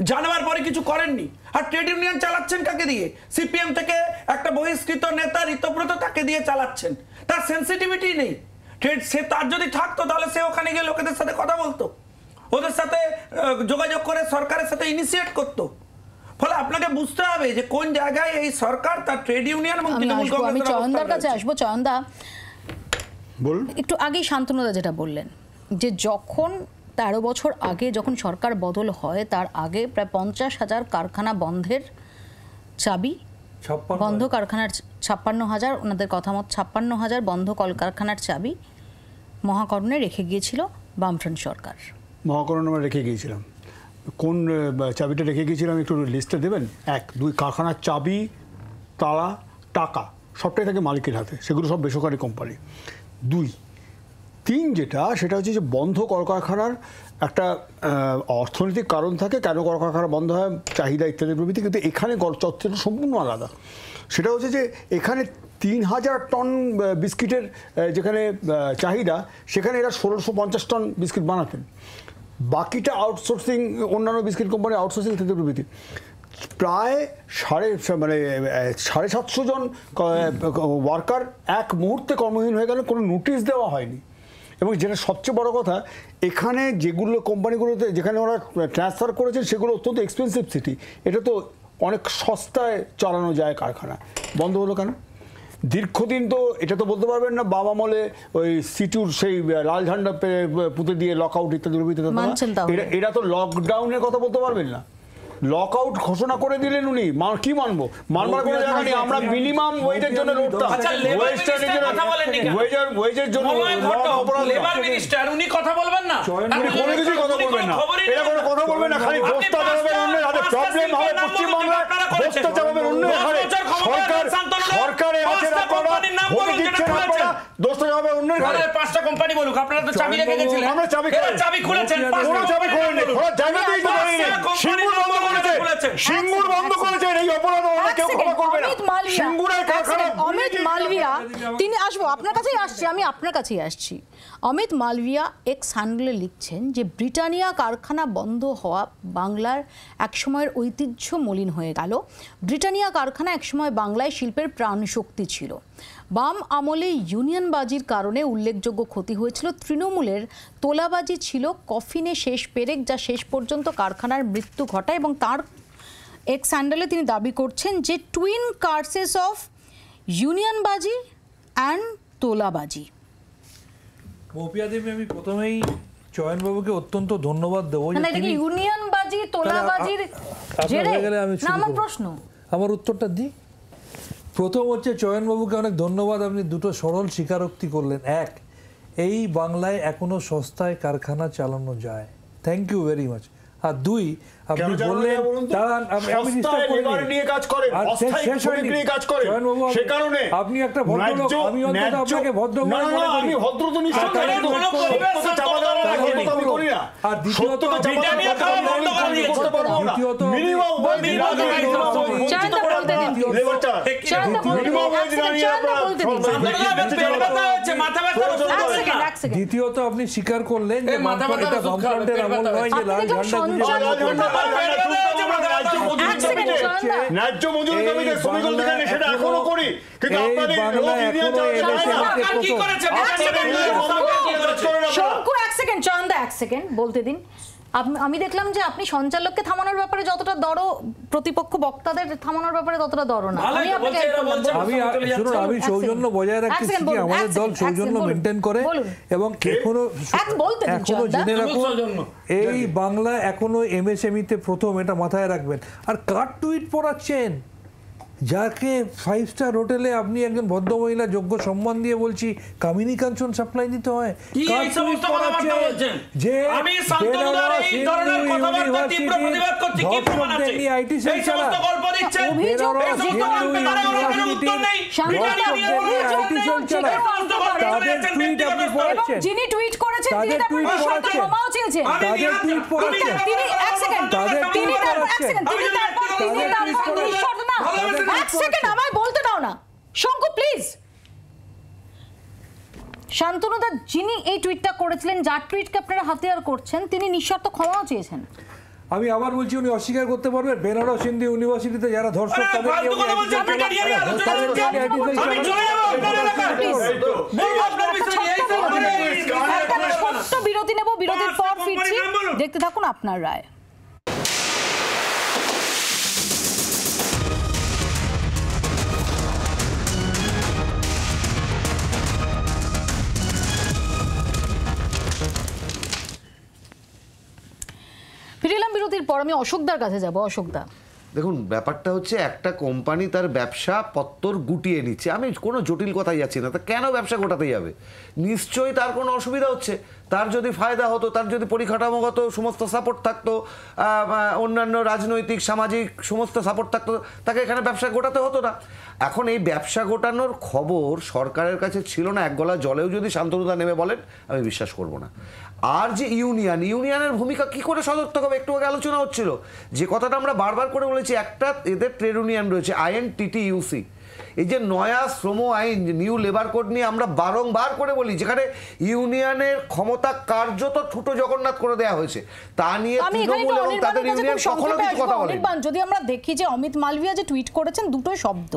জানাবার পরে কিছু করেননি। আর ট্রেড ইউনিয়ন চালাচ্ছেন কাকে দিয়ে? সিপিএম থেকে একটা বহিষ্কৃত নেতা ঋতব্রত, তাকে দিয়ে চালাচ্ছেন। তার সেন্সিটিভিটি নেই। সে তার যদি থাকতো তাহলে সে ওখানে গিয়ে লোকেদের সাথে কথা বলতো, ওদের সাথে যোগাযোগ করে সরকারের সাথে ইনিশিয়েট করতো। ফলে আপনাকে বুঝতে হবে যে কোন জায়গায় এই সরকার তার ট্রেড ইউনিয়ন এবং তৃণমূল কংগ্রেসের। আমি চয়নদার কাছে আসবো। চয়নদা, একটু আগেই শান্তনুদা যেটা বললেন যে যখন 13 বছর আগে যখন সরকার বদল হয়, তার আগে প্রায় 50,000 কারখানা বন্ধের চাবি, বন্ধ কারখানার 56,000, ওনাদের কথা মত 56,000 বন্ধ কলকারখানার চাবি মহাকরণে রেখে গিয়েছিল বামফ্রন্ট সরকার। মহাকরণে আমরা রেখে গিয়েছিলাম। কোন চাবিটা রেখে গিয়েছিলাম একটু লিস্টে দেবেন? 1, 2 কারখানার চাবি, তালা, টাকা সবটাই থাকে মালিকের হাতে, সেগুলো সব বেসরকারি কোম্পানি। 2, 3 যেটা, সেটা হচ্ছে যে বন্ধ কলকারখানার একটা অর্থনৈতিক কারণ থাকে, কেন কলকারখানা বন্ধ হয়, চাহিদা ইত্যাদি প্রভৃতি। কিন্তু এখানে তথ্যটা সম্পূর্ণ আলাদা। সেটা হচ্ছে যে এখানে 3,000 টন বিস্কিটের যেখানে চাহিদা, সেখানে এরা 1,650 টন বিস্কিট বানাতেন। বাকিটা আউটসোর্সিং, অন্যান্য বিস্কিট কোম্পানি আউটসোর্সিং থেকে প্রভৃতি। প্রায় 750 জন ওয়ার্কার এক মুহূর্তে কর্মহীন হয়ে গেল, কোনো নোটিশ দেওয়া হয়নি। এবং যেটা সবচেয়ে বড় কথা, এখানে যেগুলো কোম্পানিগুলোতে যেখানে ওরা ট্রান্সফার করেছে সেগুলো অত্যন্ত এক্সপেন্সিভ সিটি, এটা তো অনেক সস্তায় চালানো যায় কারখানা, বন্ধ হলো কেন? দীর্ঘদিন তো এটা তো বলতে পারবেন না বাম আমলে ওই সিটুর সেই লাল ঝান্ডা পুঁতে দিয়ে লকআউট ইত্যাদি। এরা তো লকডাউনের কথা বলতে পারবেন না। লকআউট ঘোষণা করে দিলেন উনি, কি মানবো? মানবার কোনো জায়গা নেই। আমরা মিনিমাম ওয়েজের জন্য লড়তাম, ওয়েজের জন্য লেবার মিনিস্টার উনি কথা বলবেন না, উনি কোনো কিছুই কথা বলবেন না। এরা কোনো কথা বলবেন না, খালি বস্তা চালাবেন অন্যের হাতে। প্রবলেম হবে পশ্চিমবাংলায়, বস্তা চালাবেন অন্যের হাতে। সরকারে আছেন আপনারা, ভোট দিচ্ছেন আপনারা, দোষটা যাবে অন্যের ঘরে। 5টা কোম্পানি বলুক, আপনারা তো চাবি রেখে গেছিলেন। আমরা চাবি খুলেছেন, কোনো চাবি খোলেননি, খোলার জায়গাতেই তো করেনি। সিঙ্গুর বন্ধ করেছে, এই অপরাধ কেউ ক্ষমা করবে না। সিঙ্গুরের কারখানা অমিত মালভিয়া, তিনি আসবো আপনার কাছেই আসছি, আমি আপনার কাছেই আসছি। অমিত মালভিয়া এক্স হ্যান্ডেলে লিখছেন যে ব্রিটানিয়া কারখানা বন্ধ হওয়া বাংলার একসময়ের ঐতিহ্য মলিন হয়ে গেল। ব্রিটানিয়া কারখানা একসময় বাংলায় শিল্পের প্রাণশক্তি ছিল। বাম আমলে ইউনিয়নবাজির কারণে উল্লেখযোগ্য ক্ষতি হয়েছিল তৃণমূলের। তোলাবাজি ছিল কফিনে শেষ পেরেক, যা শেষ পর্যন্ত কারখানার মৃত্যু ঘটায়। এবং তার এক্স হ্যান্ডেলে তিনি দাবি করছেন যে টুইন কার্সেস অফ ইউনিয়নবাজি অ্যান্ড তোলাবাজি। মৌপিয়া দেবী, আমি প্রথমেই চয়নবাবুকে অত্যন্ত ধন্যবাদ দেবো। ইউনিয়নবাজি তোলাবাজির আমার প্রশ্ন, আমার উত্তরটা দিই। প্রথম হচ্ছে চয়নবাবুকে অনেক ধন্যবাদ, আপনি দুটো সরল স্বীকারোক্তি করলেন। এক, এই বাংলায় এখনো সস্তায় কারখানা চালানো যায়, থ্যাংক ইউ ভেরি মাচ। আর দুই, আপনি বললেন আপনি একটা ভদ্রলোক, আমি অন্তত আপনাকে ভদ্র মনে করি। আর দ্বিতীয়ত আপনি স্বীকার করলেন যে এটা বামফ্রন্টের আমল নয়, যে লাল ঝান্ডা ন্যায্য মজুরি দাবিতে শ্রমিক অধিকারে সেটা এখনো করি, কিন্তু আপনাদের এক সেকেন্ড বলতে দিন। আমি দেখলাম যে আপনি সঞ্চালককে থামানোর ব্যাপারে যতটা দরো, প্রতিপক্ষ বক্তাদের থামানোর ব্যাপারে ততটা দরো না। আমি সৌজন্য বজায় রাখতে শিখি, আমাদের দল সৌজন্য মেনটেন করে। এবং এখনো জেনে রাখুন, এই বাংলা এখনো এমএসএমইতে প্রথম, এটা মাথায় রাখবেন। আর কার টুইট পড়াচ্ছেন, যাকে 5 স্টার হোটেলে আপনি একজন ভদ্রমহিলা যোগ্য সম্মান দিয়ে বলছি কামিনী কাঞ্চন সাপ্লাই দিতে হয়, যে আইটি সেল চালা, যিনি টুইট করেছেন আমায় বলতে দাও না শঙ্কু প্লিজ। শান্তনুদা যিনি এই টুইটটা করেছিলেন, যার টুইটকে আপনারা হাতিয়ার করছেন, তিনি নিঃশর্ত ক্ষমাও চেয়েছেন। আমি আবার বলছি, উনি অস্বীকার করতে পারবেন বেনারস হিন্দু ইউনিভার্সিটিতে যারা ধর্ষক বিরতি নেব, বিরতির পর ফিরছি, দেখতে থাকুন আপনার রায়। ফিরলাম বিরতির পর, আমি অশোকদার কাছে যাব। অশোকদা, দেখুন, ব্যাপারটা হচ্ছে একটা কোম্পানি তার ব্যবসা পত্তর গুটিয়ে নিচ্ছে, আমি কোনো জটিল কথাই যাচ্ছি না, তা কেন ব্যবসা গোটাতে যাবে? নিশ্চয়ই তার কোনো অসুবিধা হচ্ছে। তার যদি ফায়দা হতো, তার যদি পরিকাঠামোগত সমস্ত সাপোর্ট থাকতো, অন্যান্য রাজনৈতিক সামাজিক সমস্ত সাপোর্ট থাকতো, তাকে এখানে ব্যবসা গোটাতে হতো না। এখন এই ব্যবসা গোটানোর খবর সরকারের কাছে ছিল না, এক গলা জলেও যদি শান্তনুদা নেমে বলেন আমি বিশ্বাস করব না। আর যে ইউনিয়নের ভূমিকা কি করে সদর্থক হবে, একটু আগে আলোচনা হচ্ছিল, যে কথাটা আমরা বারবার করে বলেছি, একটা এদের ট্রেড ইউনিয়ন রয়েছে INTTUC, এই যে নয়া শ্রম আইন, নিউ লেবার কোড নিয়ে আমরা বারংবার করে বলি, যেখানে ইউনিয়নের ক্ষমতা কার্যত ঠুটো জগন্নাথ করে দেওয়া হয়েছে, তা নিয়ে তৃণমূল এবং তাদের ইউনিয়ন কখনো কিছু কথা বলেনি। যদি আমরা দেখি যে অমিত মালভিয়া যে টুইট করেছেন, দুটো শব্দ,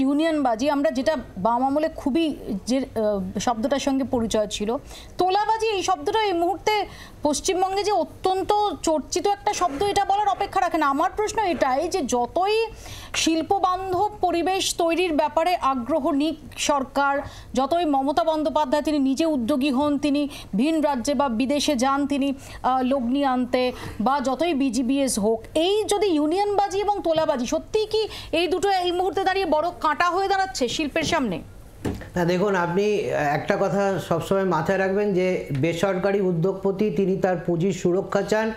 ইউনিয়নবাজি, আমরা যেটা বাম আমলে খুবই যে শব্দটার সঙ্গে পরিচয় ছিল, তোলাবাজি এই শব্দটা এই মুহূর্তে পশ্চিমবঙ্গে যে অত্যন্ত চর্চিত একটা শব্দ, এটা বলার অপেক্ষা রাখে না। আমার প্রশ্ন এটাই যে যতই শিল্পবান্ধব পরিবেশ তৈরির ব্যাপারে আগ্রহ নিক সরকার, যতই মমতা বন্দ্যোপাধ্যায় তিনি নিজে উদ্যোগী হন, তিনি ভিন রাজ্যে বা বিদেশে যান তিনি লগ্নি আনতে, বা যতই BGBS হোক, এই যদি ইউনিয়নবাজি এবং তোলাবাজি সত্যিই কি এই দুটো এই মুহূর্তে দাঁড়িয়ে বড় কাঁটা হয়ে দাঁড়াচ্ছে শিল্পের সামনে? না, দেখুন, আপনি একটা কথা সবসময় মাথায় রাখবেন যে বেসরকারি উদ্যোগপতি তিনি তার পুঁজির সুরক্ষা চান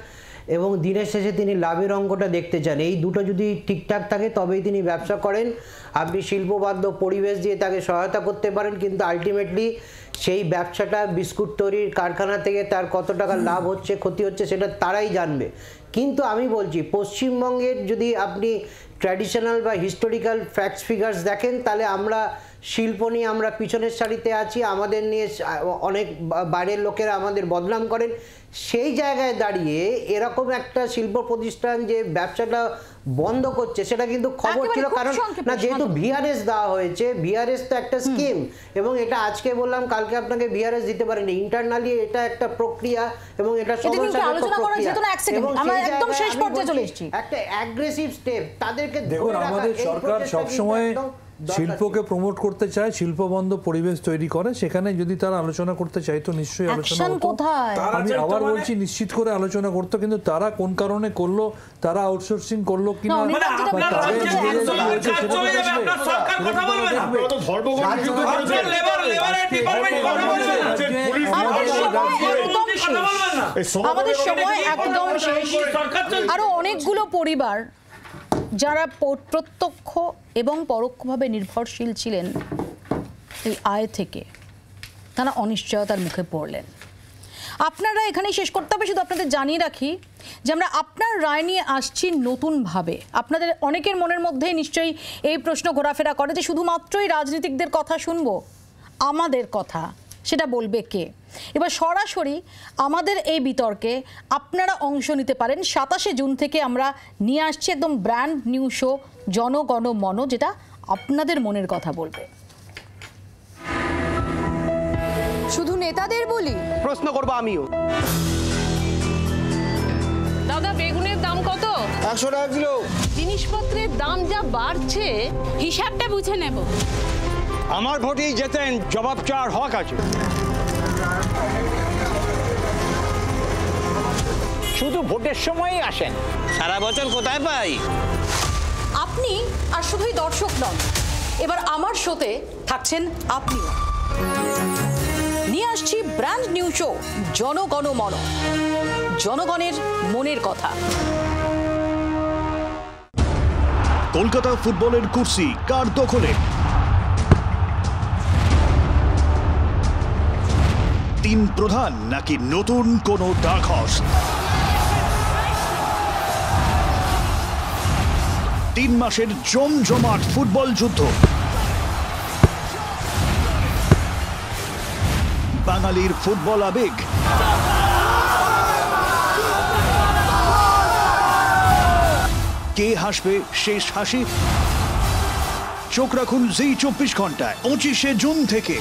এবং দিনের শেষে তিনি লাভের অঙ্কটা দেখতে চান। এই দুটো যদি ঠিকঠাক থাকে তবেই তিনি ব্যবসা করেন। আপনি শিল্পবান্ধব পরিবেশ দিয়ে তাকে সহায়তা করতে পারেন, কিন্তু আলটিমেটলি সেই ব্যবসাটা বিস্কুট তৈরির কারখানা থেকে তার কত টাকা লাভ হচ্ছে ক্ষতি হচ্ছে সেটা তারাই জানবে। কিন্তু আমি বলছি, পশ্চিমবঙ্গের যদি আপনি ট্র্যাডিশনাল বা হিস্টোরিক্যাল ফ্যাক্টস ফিগার্স দেখেন, তাহলে আমরা শিল্প নিয়ে আমরা পিছনের সারিতে আছি, আমাদের নিয়ে অনেক বাইরের লোকেরা আমাদের বদনাম করেন। সেই জায়গায় দাঁড়িয়ে এরকম একটা শিল্প প্রতিষ্ঠান যে ব্যবসাটা বন্ধ করছে সেটা কিন্তু খবর ছিল, কারণ না যেহেতু ভিআরএস দেওয়া হয়েছে, ভিআরএস তো একটা স্কিম, এবং এটা আজকে বললাম কালকে আপনাকে ভিআরএস দিতে পারেনি, ইন্টারনালি এটা একটা প্রক্রিয়া এবং এটা একটা অ্যাগ্রেসিভ স্টেপ তাদেরকে। দেখুন, আমাদের সরকার সবসময় শিল্পকে প্রমোট করতে চায়, শিল্প বন্ধ পরিবেশ তৈরি করে, সেখানে যদি তারা আলোচনা করতে চাইতো নিশ্চয়ই আলোচনা হতো। আমি আবার বলছি নিশ্চিত করে আলোচনা করতো, কিন্তু তারা কোন কারণে করলো, তারা আউটসোর্সিং করলো কিনা, আমাদের সময় একদম শেষ। আরো অনেকগুলো পরিবার যারা প্রত্যক্ষ এবং পরোক্ষভাবে নির্ভরশীল ছিলেন এই আয় থেকে, তারা অনিশ্চয়তার মুখে পড়লেন। আপনারা এখানেই শেষ করতে হবে। শুধু আপনাদের জানিয়ে রাখি যে আমরা আপনার রায় নিয়ে আসছি নতুনভাবে। আপনাদের অনেকের মনের মধ্যেই নিশ্চয়ই এই প্রশ্ন ঘোরাফেরা করে যে শুধুমাত্রই রাজনীতিকদের কথা শুনবো, আমাদের কথা সেটা বলবে কে? এবার সরাসরি আমাদের এই বিতর্কে আপনারা অংশ নিতে পারেন। 27শে জুন থেকে আমরা নিয়ে আসছি একদম ব্র্যান্ড নিউ শো জনগণ মন, যেটা আপনাদের মনের কথা বলবে। শুধু নেতাদের বলি, প্রশ্ন করবো আমিও। দাদা বেগুনের দাম কত? 100 টাকা কিলো। জিনিসপত্রের দাম যা বাড়ছে, হিসাবটা বুঝে নেব। আমার ভোটেই যেতেন, জবাব চাওয়ার হক আছে। শুধু ভোটের সময়ই আসেন, সারা বছর কোথায় পাই? আপনি আর শুধুই দর্শক নন, এবার আমার শোতে থাকছেন আপনিও। নিয়ে আসছি ব্র্যান্ড নিউ শো জনগণ মন, জনগণের মনের কথা। কলকাতা ফুটবলের কুর্সি কার দখলে? তিন প্রধান নাকি নতুন কোন ডার্ক হর্স? 3 মাসের জমজমাট ফুটবল যুদ্ধ, বাঙালির ফুটবল আবেগ, কে হাসবে শেষ হাসি? চোখ রাখুন জি 24 ঘন্টায় 25শে জুন থেকে।